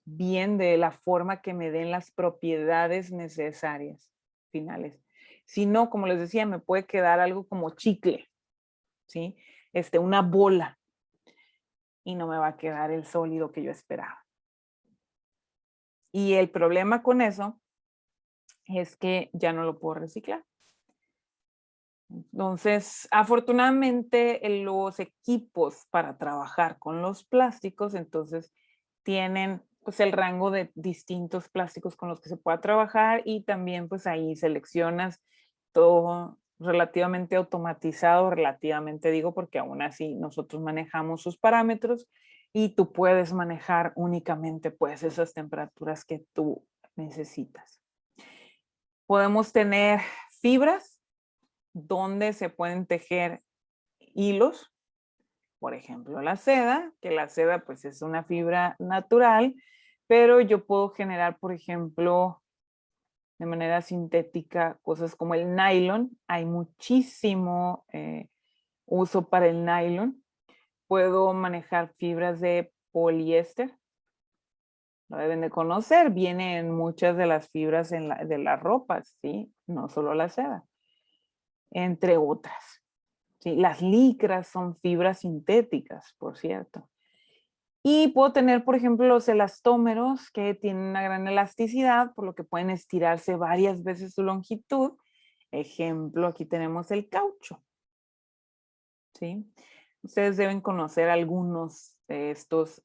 bien de la forma que me den las propiedades necesarias finales. Si no, como les decía, me puede quedar algo como chicle, ¿sí? Una bola, y no me va a quedar el sólido que yo esperaba. Y el problema con eso es que ya no lo puedo reciclar. Entonces, afortunadamente, los equipos para trabajar con los plásticos, entonces, tienen pues el rango de distintos plásticos con los que se pueda trabajar y también pues ahí seleccionas todo relativamente automatizado, relativamente digo, porque aún así nosotros manejamos sus parámetros y tú puedes manejar únicamente pues esas temperaturas que tú necesitas. Podemos tener fibras donde se pueden tejer hilos, por ejemplo, la seda, que la seda pues es una fibra natural, pero yo puedo generar, por ejemplo, de manera sintética, cosas como el nylon. Hay muchísimo uso para el nylon. Puedo manejar fibras de poliéster. Lo deben de conocer, vienen muchas de las fibras de las ropas, ¿sí? No solo la seda, entre otras. ¿Sí? Las licras son fibras sintéticas, por cierto. Y puedo tener, por ejemplo, los elastómeros que tienen una gran elasticidad, por lo que pueden estirarse varias veces su longitud. Ejemplo, aquí tenemos el caucho. ¿Sí? Ustedes deben conocer algunos de estos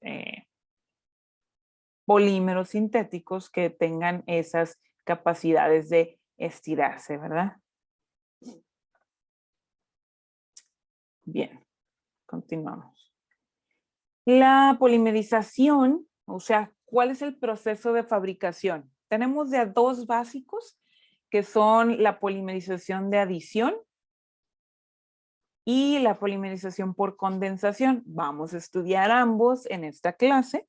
polímeros sintéticos que tengan esas capacidades de estirarse, ¿verdad? Bien, continuamos. La polimerización, o sea, ¿cuál es el proceso de fabricación? Tenemos de a dos básicos, que son la polimerización de adición y la polimerización por condensación. Vamos a estudiar ambos en esta clase.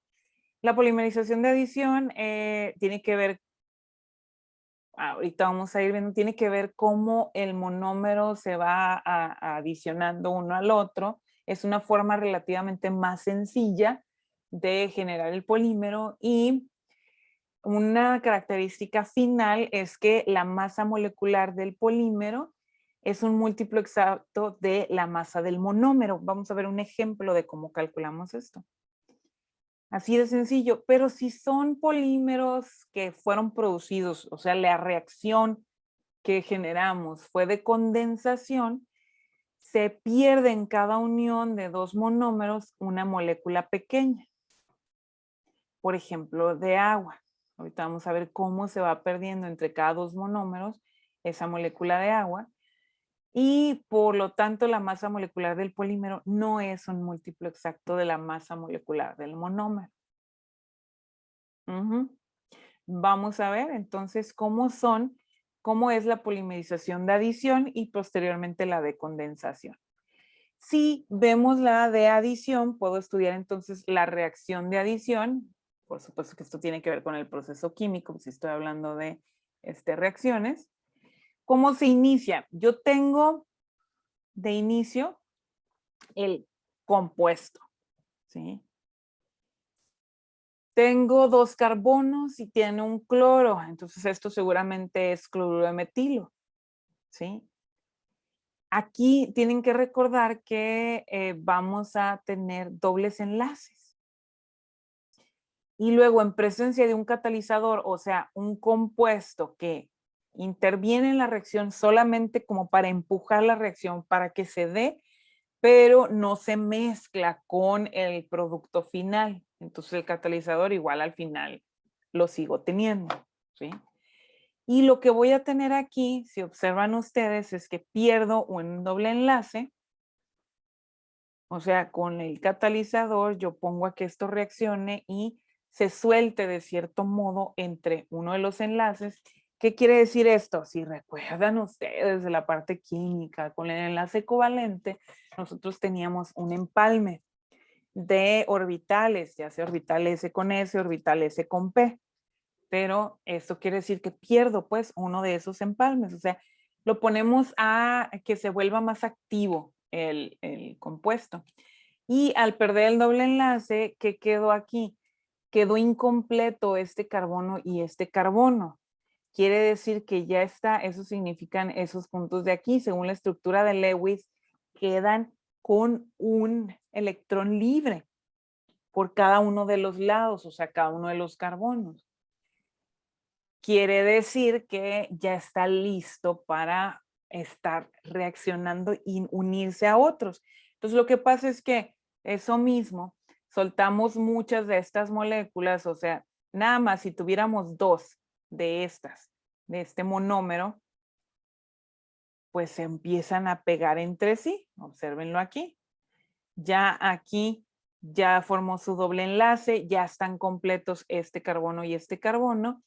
La polimerización de adición tiene que ver, ahorita vamos a ir viendo, tiene que ver cómo el monómero se va adicionando uno al otro. Es una forma relativamente más sencilla de generar el polímero y una característica final es que la masa molecular del polímero es un múltiplo exacto de la masa del monómero. Vamos a ver un ejemplo de cómo calculamos esto. Así de sencillo, pero si son polímeros que fueron producidos, o sea, la reacción que generamos fue de condensación, se pierde en cada unión de dos monómeros una molécula pequeña, por ejemplo, de agua. Ahorita vamos a ver cómo se va perdiendo entre cada dos monómeros esa molécula de agua y por lo tanto la masa molecular del polímero no es un múltiplo exacto de la masa molecular del monómero. Vamos a ver entonces cómo es la polimerización de adición y posteriormente la de condensación. Si vemos la de adición, puedo estudiar entonces la reacción de adición. Por supuesto que esto tiene que ver con el proceso químico, si estoy hablando de reacciones. ¿Cómo se inicia? Yo tengo de inicio el compuesto, ¿sí? Tengo 2 carbonos y tiene un cloro, entonces esto seguramente es cloruro de metilo, ¿sí? Aquí tienen que recordar que vamos a tener dobles enlaces. Y luego en presencia de un catalizador, o sea, un compuesto que interviene en la reacción solamente como para empujar la reacción para que se dé, pero no se mezcla con el producto final. Entonces el catalizador igual al final lo sigo teniendo, ¿sí? Y lo que voy a tener aquí, si observan ustedes, es que pierdo un doble enlace. O sea, con el catalizador yo pongo a que esto reaccione y se suelte de cierto modo entre uno de los enlaces. ¿Qué quiere decir esto? Si recuerdan ustedes de la parte química, con el enlace covalente, nosotros teníamos un empalme de orbitales, ya sea orbital S con S, orbital S con P. Pero esto quiere decir que pierdo pues uno de esos empalmes. O sea, lo ponemos a que se vuelva más activo el compuesto. Y al perder el doble enlace, ¿qué quedó aquí? Quedó incompleto este carbono y este carbono. Quiere decir que ya está, eso significan esos puntos de aquí, según la estructura de Lewis, quedan con un electrón libre por cada uno de los lados, o sea, cada uno de los carbonos. Quiere decir que ya está listo para estar reaccionando y unirse a otros. Entonces, lo que pasa es que eso mismo, soltamos muchas de estas moléculas, o sea, nada más si tuviéramos 2 de estas, de este monómero, pues se empiezan a pegar entre sí. Obsérvenlo aquí. Ya aquí ya formó su doble enlace, ya están completos este carbono y este carbono,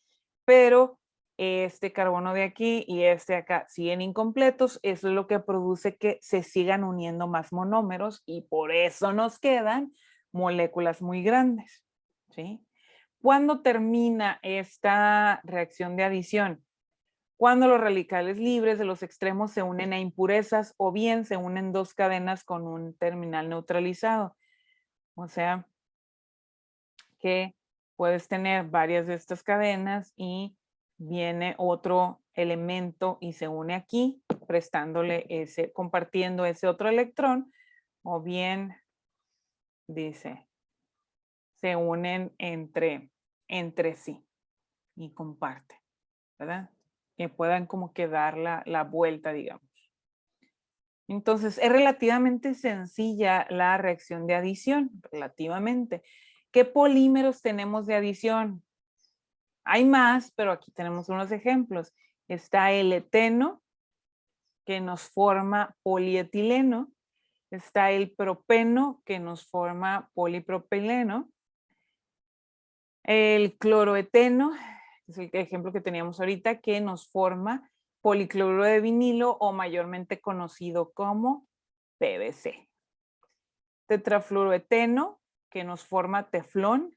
pero este carbono de aquí y este de acá siguen incompletos. Eso es lo que produce que se sigan uniendo más monómeros y por eso nos quedan moléculas muy grandes, ¿sí? ¿Cuándo termina esta reacción de adición? Cuando los radicales libres de los extremos se unen a impurezas o bien se unen 2 cadenas con un terminal neutralizado. O sea, que puedes tener varias de estas cadenas y viene otro elemento y se une aquí, compartiendo ese otro electrón, o bien, dice, se unen entre sí y comparten, ¿verdad? Que puedan como que dar la vuelta, digamos. Entonces, es relativamente sencilla la reacción de adición, relativamente. ¿Qué polímeros tenemos de adición? Hay más, pero aquí tenemos unos ejemplos. Está el eteno, que nos forma polietileno. Está el propeno, que nos forma polipropileno. El cloroeteno, que es el ejemplo que teníamos ahorita, que nos forma policloruro de vinilo o mayormente conocido como PVC. Tetrafluoroeteno, que nos forma teflón.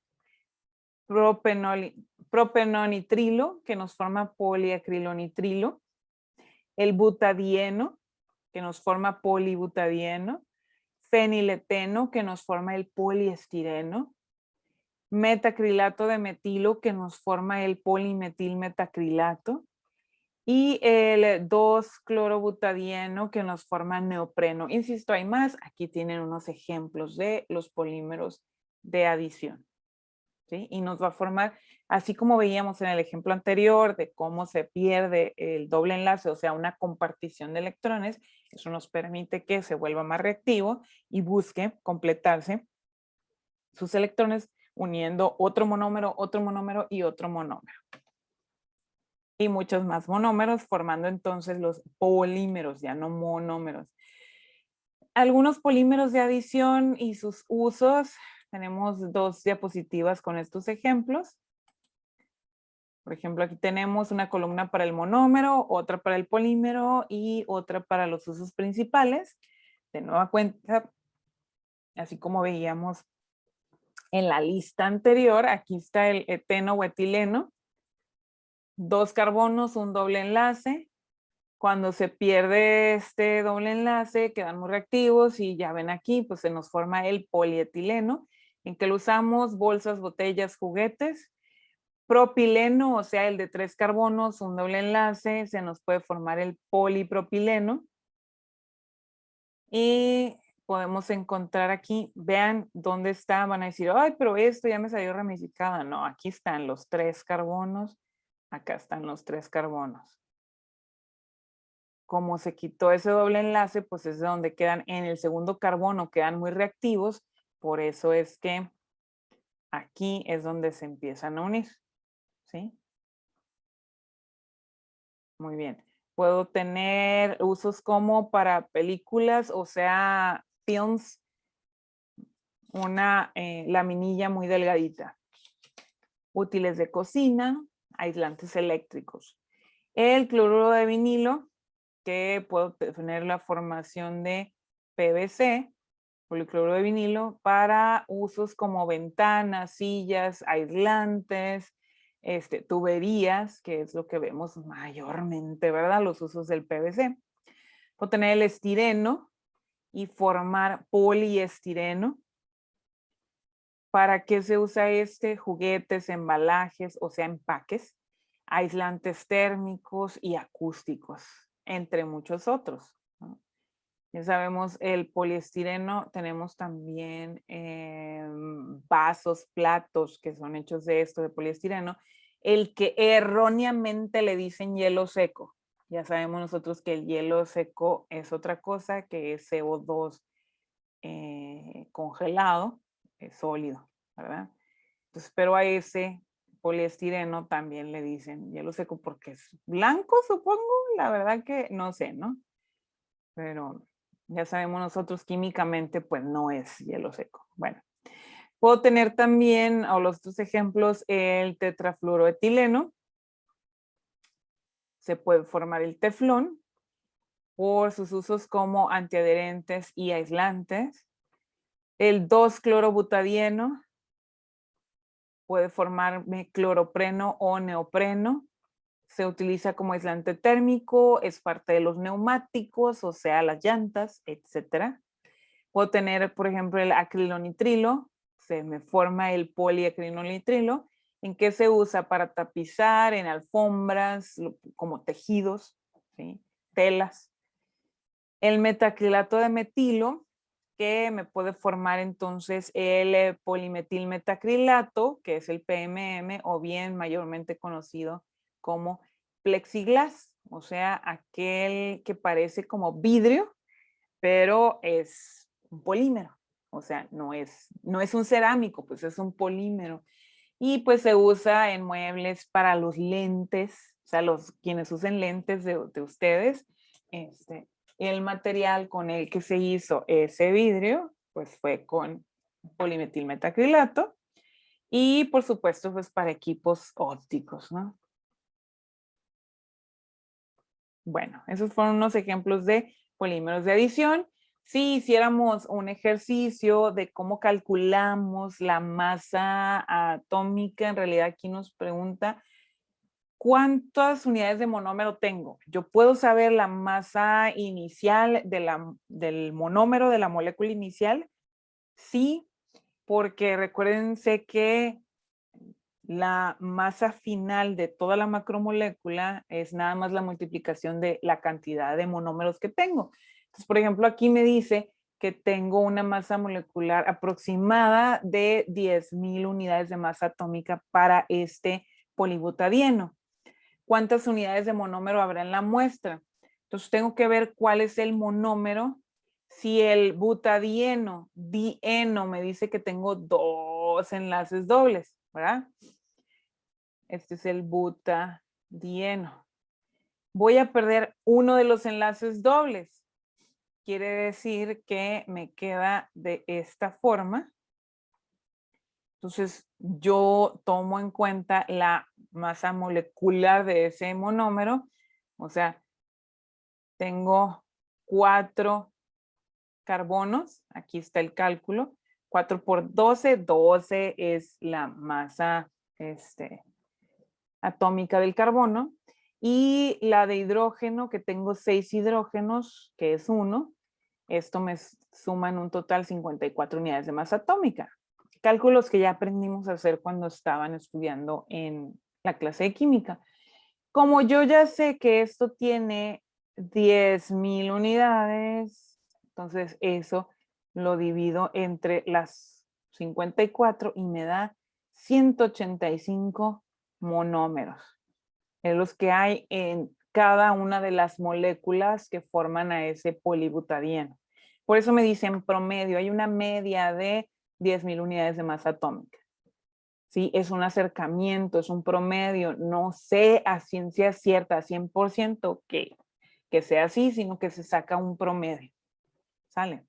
Propenonitrilo, que nos forma poliacrilonitrilo. El butadieno, que nos forma polibutadieno. Fenileteno, que nos forma el poliestireno. Metacrilato de metilo, que nos forma el polimetilmetacrilato. Y el 2-clorobutadieno, que nos forma neopreno. Insisto, hay más. Aquí tienen unos ejemplos de los polímeros de adición. ¿Sí? Y nos va a formar, así como veíamos en el ejemplo anterior de cómo se pierde el doble enlace, o sea, una compartición de electrones, eso nos permite que se vuelva más reactivo y busque completarse sus electrones uniendo otro monómero y otro monómero. Y muchos más monómeros, formando entonces los polímeros, ya no monómeros. Algunos polímeros de adición y sus usos. Tenemos 2 diapositivas con estos ejemplos. Por ejemplo, aquí tenemos una columna para el monómero, otra para el polímero y otra para los usos principales. De nueva cuenta, así como veíamos en la lista anterior, aquí está el eteno o etileno. 2 carbonos, un doble enlace. Cuando se pierde este doble enlace, quedan muy reactivos y ya ven aquí, pues se nos forma el polietileno. ¿En qué lo usamos? Bolsas, botellas, juguetes. Propileno, o sea, el de 3 carbonos, un doble enlace, se nos puede formar el polipropileno. Y podemos encontrar aquí, vean dónde está, van a decir, ay, pero esto ya me salió ramificada. No, aquí están los 3 carbonos, acá están los 3 carbonos. Como se quitó ese doble enlace, pues es de donde quedan en el segundo carbono, quedan muy reactivos, por eso es que aquí es donde se empiezan a unir, ¿sí? Muy bien. Puedo tener usos como para películas, o sea, films, una laminilla muy delgadita. Útiles de cocina, aislantes eléctricos. El cloruro de vinilo, que puedo tener la formación de PVC, policloruro de vinilo, para usos como ventanas, sillas, aislantes, tuberías, que es lo que vemos mayormente, ¿verdad? Los usos del PVC. Puedo tener el estireno y formar poliestireno. ¿Para qué se usa este? Juguetes, embalajes, o sea, empaques, aislantes térmicos y acústicos, entre muchos otros, ¿no? Ya sabemos, el poliestireno, tenemos también vasos, platos que son hechos de esto, de poliestireno, el que erróneamente le dicen hielo seco. Ya sabemos nosotros que el hielo seco es otra cosa, que es CO2 congelado, sólido, ¿verdad? Entonces, pero a ese poliestireno también le dicen hielo seco porque es blanco, supongo, la verdad que no sé, ¿no? Pero ya sabemos nosotros químicamente, pues no es hielo seco. Bueno, puedo tener también, o los otros ejemplos, el tetrafluoroetileno. Se puede formar el teflón por sus usos como antiadherentes y aislantes. El 2-clorobutadieno puede formarme cloropreno o neopreno. Se utiliza como aislante térmico, es parte de los neumáticos, o sea, las llantas, etcétera. Puedo tener, por ejemplo, el acrilonitrilo, se me forma el poliacrilonitrilo. ¿En qué se usa? Para tapizar, en alfombras, como tejidos, ¿sí? Telas. El metacrilato de metilo, que me puede formar entonces el polimetilmetacrilato, que es el PMM, o bien mayormente conocido como plexiglas, o sea, aquel que parece como vidrio, pero es un polímero, o sea, no es un cerámico, pues es un polímero. Y pues se usa en muebles para los lentes, o sea, quienes usen lentes de ustedes, el material con el que se hizo ese vidrio, pues fue con polimetilmetacrilato y por supuesto, pues para equipos ópticos, ¿no? Bueno, esos fueron unos ejemplos de polímeros de adición. Si hiciéramos un ejercicio de cómo calculamos la masa atómica, en realidad aquí nos pregunta ¿cuántas unidades de monómero tengo? Yo puedo saber la masa inicial del monómero de la molécula inicial. Sí, porque recuérdense que la masa final de toda la macromolécula es nada más la multiplicación de la cantidad de monómeros que tengo. Entonces, por ejemplo, aquí me dice que tengo una masa molecular aproximada de 10,000 unidades de masa atómica para este polibutadieno. ¿Cuántas unidades de monómero habrá en la muestra? Entonces tengo que ver cuál es el monómero. Si el butadieno, dieno, me dice que tengo 2 enlaces dobles, ¿verdad? Este es el butadieno. Voy a perder uno de los enlaces dobles. Quiere decir que me queda de esta forma. Entonces, yo tomo en cuenta la masa molecular de ese monómero. O sea, tengo 4 carbonos. Aquí está el cálculo. 4 por 12. 12 es la masa atómica del carbono. Y la de hidrógeno, que tengo 6 hidrógenos, que es 1. Esto me suma en un total 54 unidades de masa atómica. cálculos que ya aprendimos a hacer cuando estaban estudiando en la clase de química. Como yo ya sé que esto tiene 10,000 unidades, entonces eso lo divido entre las 54 y me da 185 monómeros. Es los que hay en cada una de las moléculas que forman a ese polibutadieno. Por eso me dicen promedio, hay una media de 10,000 unidades de masa atómica. ¿Sí? Es un acercamiento, es un promedio. No sé a ciencia cierta, 100% que sea así, sino que se saca un promedio. ¿Sale?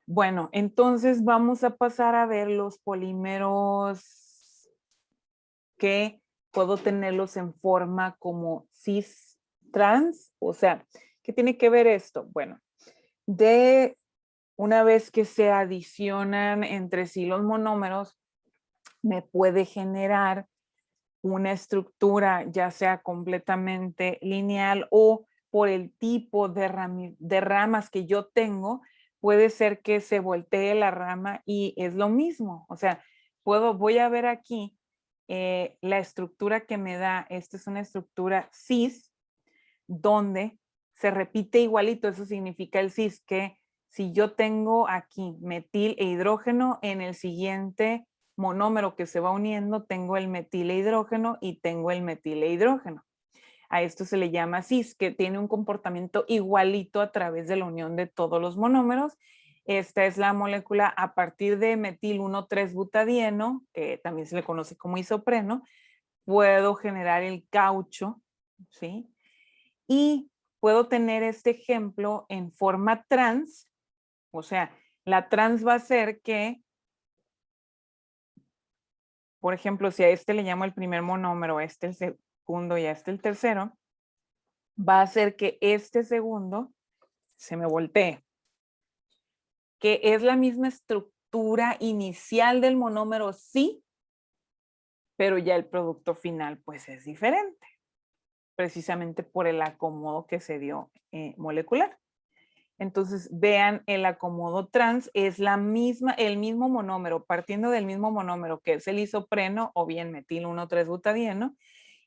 Bueno, entonces vamos a pasar a ver los polímeros que puedo tenerlos en forma como cis trans. O sea, ¿qué tiene que ver esto? Bueno, de una vez que se adicionan entre sí los monómeros, me puede generar una estructura, ya sea completamente lineal o por el tipo de ramas que yo tengo, puede ser que se voltee la rama y es lo mismo. O sea, voy a ver aquí la estructura que me da. Esta es una estructura cis, donde se repite igualito. Eso significa el cis, que si yo tengo aquí metil e hidrógeno, en el siguiente monómero que se va uniendo, tengo el metil e hidrógeno y tengo el metil e hidrógeno. A esto se le llama cis, que tiene un comportamiento igualito a través de la unión de todos los monómeros. Esta es la molécula a partir de metil 1,3-butadieno, que también se le conoce como isopreno. Puedo generar el caucho, ¿sí? Y puedo tener este ejemplo en forma trans, o sea, la trans va a ser que, por ejemplo, si a este le llamo el primer monómero, a este el segundo y a este el tercero, va a hacer que este segundo se me voltee, que es la misma estructura inicial del monómero, sí, pero ya el producto final pues es diferente, precisamente por el acomodo que se dio molecular. Entonces, vean, el acomodo trans es el mismo monómero, partiendo del mismo monómero que es el isopreno o bien metil 1,3-butadieno,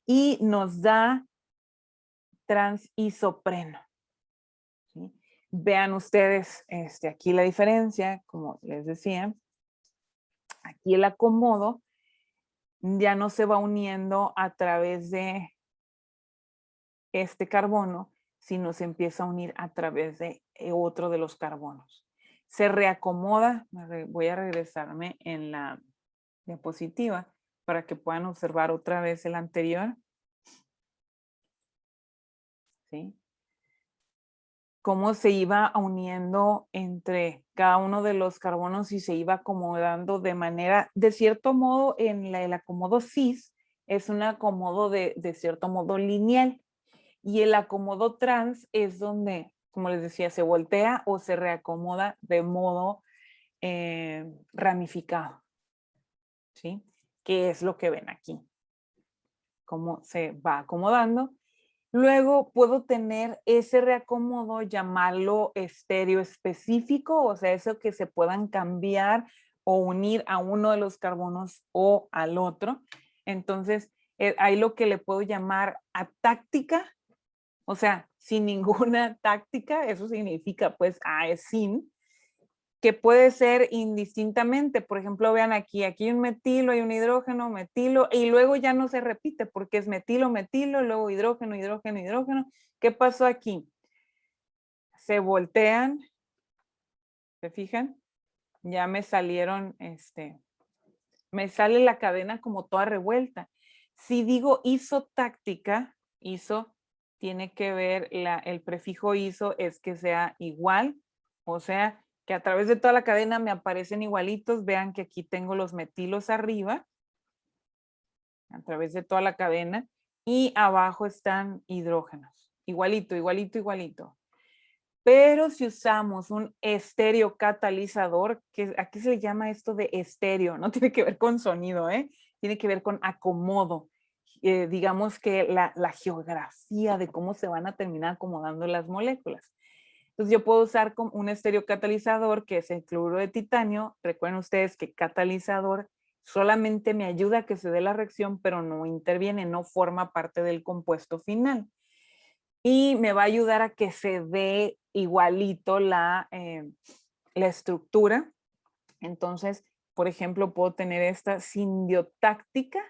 y nos da transisopreno. ¿Sí? Vean ustedes aquí la diferencia, como les decía, aquí el acomodo ya no se va uniendo a través de este carbono, sino se empieza a unir a través de otro de los carbonos. Se reacomoda, voy a regresarme en la diapositiva para que puedan observar otra vez el anterior. ¿Sí? Cómo se iba uniendo entre cada uno de los carbonos y se iba acomodando de manera, de cierto modo, en el acomodo cis, es un acomodo de cierto modo lineal. Y el acomodo trans es donde, como les decía, se voltea o se reacomoda de modo ramificado. ¿Sí? ¿Qué es lo que ven aquí? Cómo se va acomodando. Luego puedo tener ese reacomodo, llamarlo estéreo específico, o sea, eso que se puedan cambiar o unir a uno de los carbonos o al otro. Entonces, hay lo que le puedo llamar atáctica. O sea, sin ninguna táctica, eso significa pues es sin, que puede ser indistintamente. Por ejemplo, vean aquí hay un metilo, hay un hidrógeno, metilo, y luego ya no se repite porque es metilo, metilo, luego hidrógeno, hidrógeno, hidrógeno. ¿Qué pasó aquí? Se voltean, ¿se fijan? Ya me salieron, me sale la cadena como toda revuelta. Si digo isotáctica, iso tiene que ver, el prefijo iso es que sea igual, o sea, que a través de toda la cadena me aparecen igualitos. Vean que aquí tengo los metilos arriba, a través de toda la cadena, y abajo están hidrógenos. Igualito, igualito, igualito. Pero si usamos un estereocatalizador, que aquí se le llama esto de estéreo, no tiene que ver con sonido, tiene que ver con acomodo. Digamos que la geografía de cómo se van a terminar acomodando las moléculas. Entonces yo puedo usar como un estereocatalizador, que es el cloruro de titanio. Recuerden ustedes que catalizador solamente me ayuda a que se dé la reacción, pero no interviene, no forma parte del compuesto final. Y me va a ayudar a que se dé igualito la estructura. Entonces, por ejemplo, puedo tener esta sindiotáctica,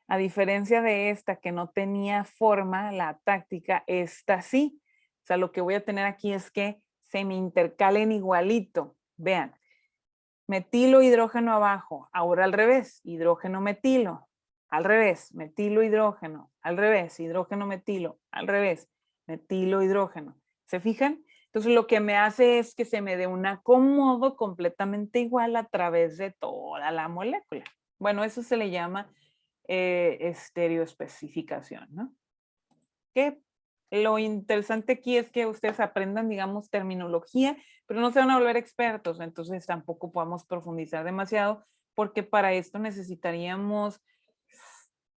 a diferencia de esta que no tenía forma, la táctica, esta sí. O sea, lo que voy a tener aquí es que se me intercalen igualito. Vean, metilo, hidrógeno abajo, ahora al revés, hidrógeno, metilo, al revés, metilo, hidrógeno, al revés, hidrógeno, metilo, al revés, metilo, hidrógeno. ¿Se fijan? Entonces lo que me hace es que se me dé un acomodo completamente igual a través de toda la molécula. Bueno, eso se le llama estereoespecificación, ¿no? Que lo interesante aquí es que ustedes aprendan, digamos, terminología, pero no se van a volver expertos, entonces tampoco podemos profundizar demasiado, porque para esto necesitaríamos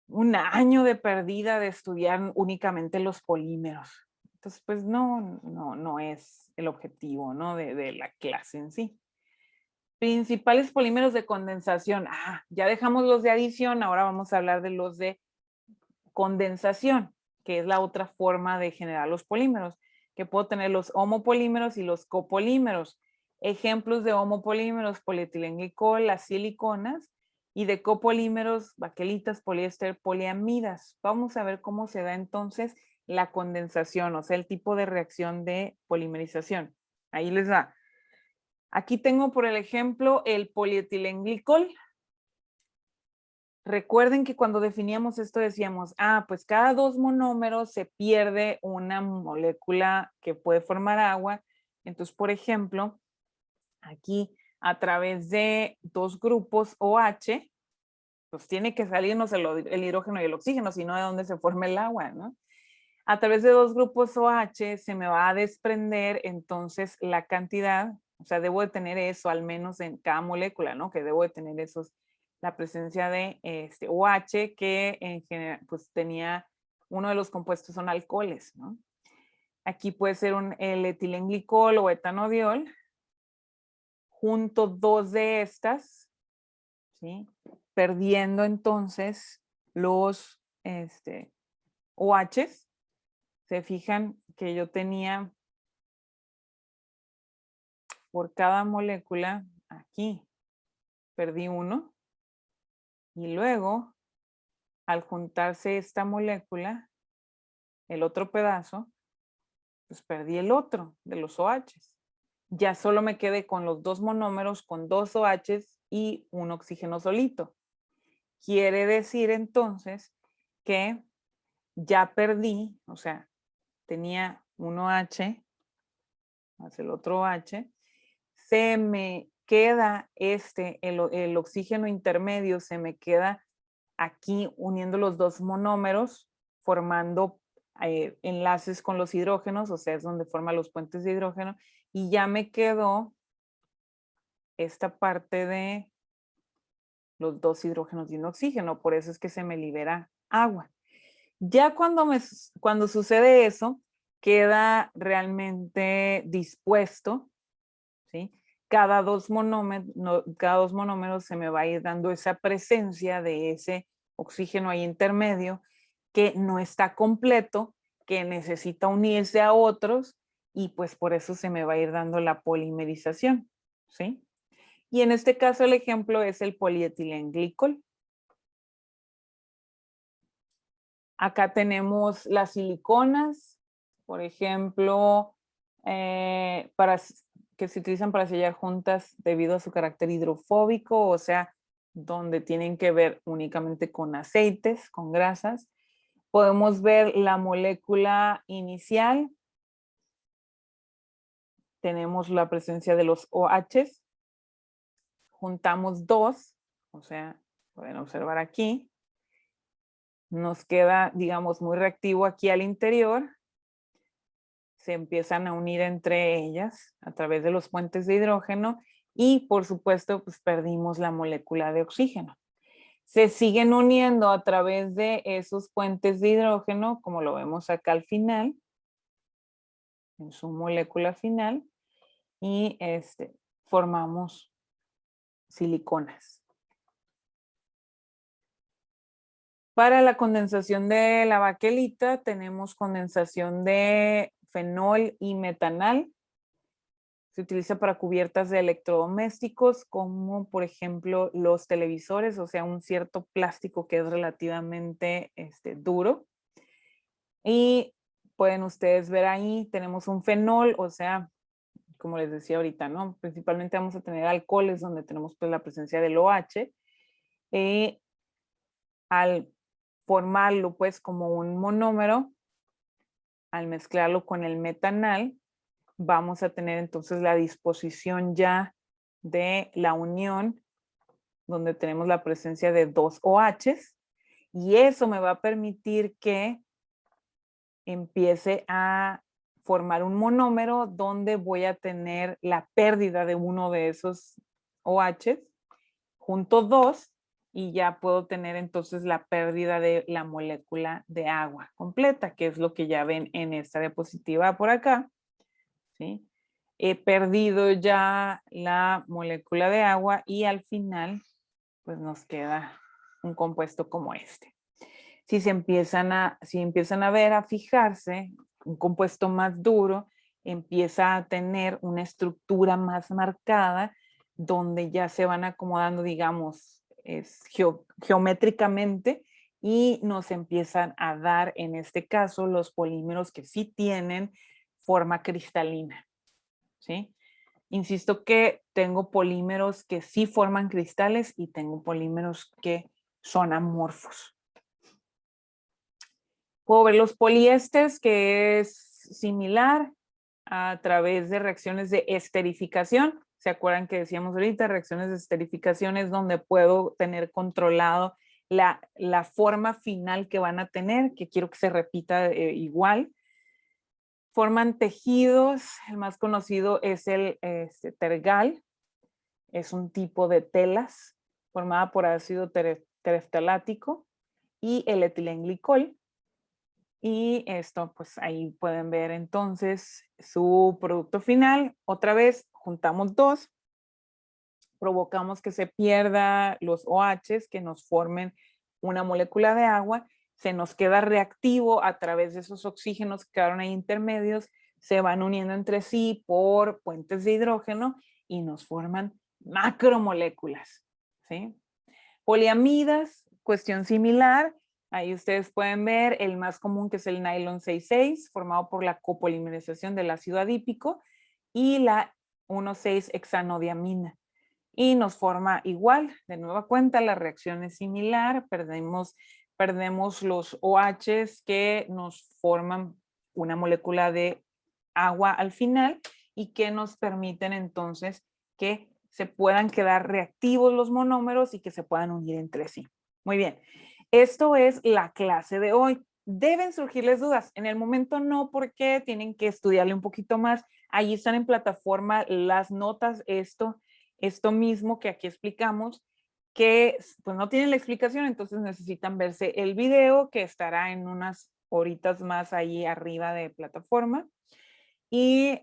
un año de perdida de estudiar únicamente los polímeros. Entonces, pues no es el objetivo, ¿no? De la clase en sí. Principales polímeros de condensación. Ya dejamos los de adición, ahora vamos a hablar de los de condensación, que es la otra forma de generar los polímeros, que puedo tener los homopolímeros y los copolímeros. Ejemplos de homopolímeros, polietilenglicol, las siliconas, y de copolímeros, baquelitas, poliéster, poliamidas. Vamos a ver cómo se da entonces la condensación, o sea, el tipo de reacción de polimerización. Ahí les va. Aquí tengo por el ejemplo el polietilenglicol. Recuerden que cuando definíamos esto decíamos, pues cada 2 monómeros se pierde una molécula que puede formar agua. Entonces, por ejemplo, aquí a través de 2 grupos OH, pues tiene que salirnos el hidrógeno y el oxígeno, si no, ¿de dónde se forma el agua, no? A través de 2 grupos OH se me va a desprender entonces la cantidad, o sea, debo de tener eso al menos en cada molécula, ¿no? Que debo de tener esos, la presencia de OH, que en general, pues tenía, uno de los compuestos son alcoholes, ¿no? Aquí puede ser el etilenglicol o etanodiol, junto 2 de estas, ¿sí? Perdiendo entonces los OHs. Se fijan que yo tenía por cada molécula, aquí perdí uno, y luego al juntarse esta molécula, el otro pedazo, pues perdí el otro de los OHs. Ya solo me quedé con los 2 monómeros con 2 OHs y un oxígeno solito. Quiere decir entonces que ya perdí, o sea, tenía un OH más el otro OH, se me queda el oxígeno intermedio, se me queda aquí uniendo los 2 monómeros, formando enlaces con los hidrógenos, o sea, es donde forman los puentes de hidrógeno, y ya me quedó esta parte de los 2 hidrógenos y un oxígeno, por eso es que se me libera agua. Ya cuando sucede eso, queda realmente dispuesto, ¿sí? Cada dos monómeros se me va a ir dando esa presencia de ese oxígeno ahí intermedio que no está completo, que necesita unirse a otros, y pues por eso se me va a ir dando la polimerización, ¿sí? Y en este caso el ejemplo es el polietilenglicol. Acá tenemos las siliconas, por ejemplo, que se utilizan para sellar juntas debido a su carácter hidrofóbico, o sea, donde tienen que ver únicamente con aceites, con grasas. Podemos ver la molécula inicial. Tenemos la presencia de los OHs. Juntamos 2, o sea, pueden observar aquí. Nos queda, digamos, muy reactivo aquí al interior. Se empiezan a unir entre ellas a través de los puentes de hidrógeno y, por supuesto, pues perdimos la molécula de oxígeno. Se siguen uniendo a través de esos puentes de hidrógeno, como lo vemos acá al final. en su molécula final y formamos siliconas. Para la condensación de la baquelita tenemos condensación de fenol y metanal. Se utiliza para cubiertas de electrodomésticos como por ejemplo los televisores, o sea, un cierto plástico que es relativamente duro. Y pueden ustedes ver ahí, tenemos un fenol, o sea, como les decía ahorita, ¿no? Principalmente vamos a tener alcoholes donde tenemos pues la presencia del OH. Al formarlo pues como un monómero, al mezclarlo con el metanal, vamos a tener entonces la disposición ya de la unión donde tenemos la presencia de dos OHs y eso me va a permitir que empiece a formar un monómero donde voy a tener la pérdida de uno de esos OHs, junto dos, y ya puedo tener entonces la pérdida de la molécula de agua completa, que es lo que ya ven en esta diapositiva por acá, ¿sí? He perdido ya la molécula de agua y al final pues nos queda un compuesto como este. Si empiezan a ver, a fijarse, un compuesto más duro empieza a tener una estructura más marcada donde ya se van acomodando, digamos, geométricamente y nos empiezan a dar, en este caso, los polímeros que sí tienen forma cristalina, ¿sí? Insisto que tengo polímeros que sí forman cristales y tengo polímeros que son amorfos. Puedo ver los poliésteres, que es similar a través de reacciones de esterificación. ¿Se acuerdan que decíamos ahorita? Reacciones de esterificación es donde puedo tener controlado la forma final que van a tener, que quiero que se repita igual. Forman tejidos, el más conocido es el tergal, es un tipo de telas formada por ácido tereftalático y el etilenglicol. Y esto, pues ahí pueden ver entonces su producto final. Otra vez, juntamos dos, provocamos que se pierda los OHs que nos formen una molécula de agua, se nos queda reactivo a través de esos oxígenos que quedaron ahí intermedios, se van uniendo entre sí por puentes de hidrógeno y nos forman macromoléculas, ¿sí? Poliamidas, cuestión similar. Ahí ustedes pueden ver el más común, que es el nylon 6,6, formado por la copolimerización del ácido adípico y la 1,6-hexanodiamina. Y nos forma igual, de nueva cuenta, la reacción es similar, perdemos los OHs que nos forman una molécula de agua al final y que nos permiten entonces que se puedan quedar reactivos los monómeros y que se puedan unir entre sí. Muy bien, esto es la clase de hoy. Deben surgirles dudas. En el momento no, porque tienen que estudiarle un poquito más. Allí están en plataforma las notas, esto mismo que aquí explicamos, que pues no tienen la explicación, entonces necesitan verse el video que estará en unas horitas más ahí arriba de plataforma. Y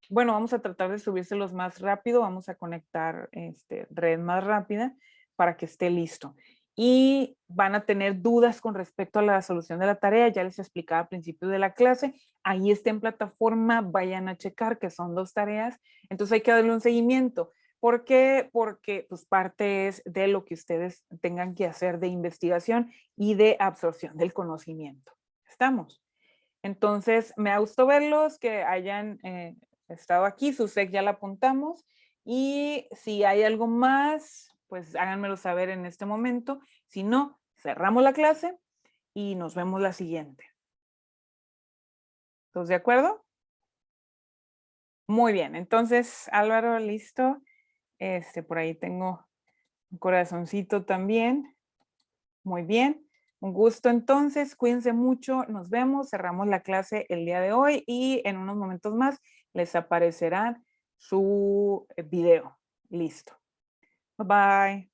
bueno, vamos a tratar de subírselos más rápido, vamos a conectar red más rápida para que esté listo. Y van a tener dudas con respecto a la solución de la tarea, ya les explicaba al principio de la clase, ahí está en plataforma, vayan a checar que son 2 tareas, entonces hay que darle un seguimiento. ¿Por qué? Porque pues parte es de lo que ustedes tengan que hacer de investigación y de absorción del conocimiento. ¿Estamos? Entonces, me ha gustado verlos, que hayan estado aquí, su SEC ya la apuntamos, y si hay algo más, pues háganmelo saber en este momento. Si no, cerramos la clase y nos vemos la siguiente. ¿Todos de acuerdo? Muy bien, entonces Álvaro, listo. Por ahí tengo un corazoncito también. Muy bien. Un gusto entonces, cuídense mucho, nos vemos, cerramos la clase el día de hoy y en unos momentos más les aparecerá su video. Listo. Bye bye.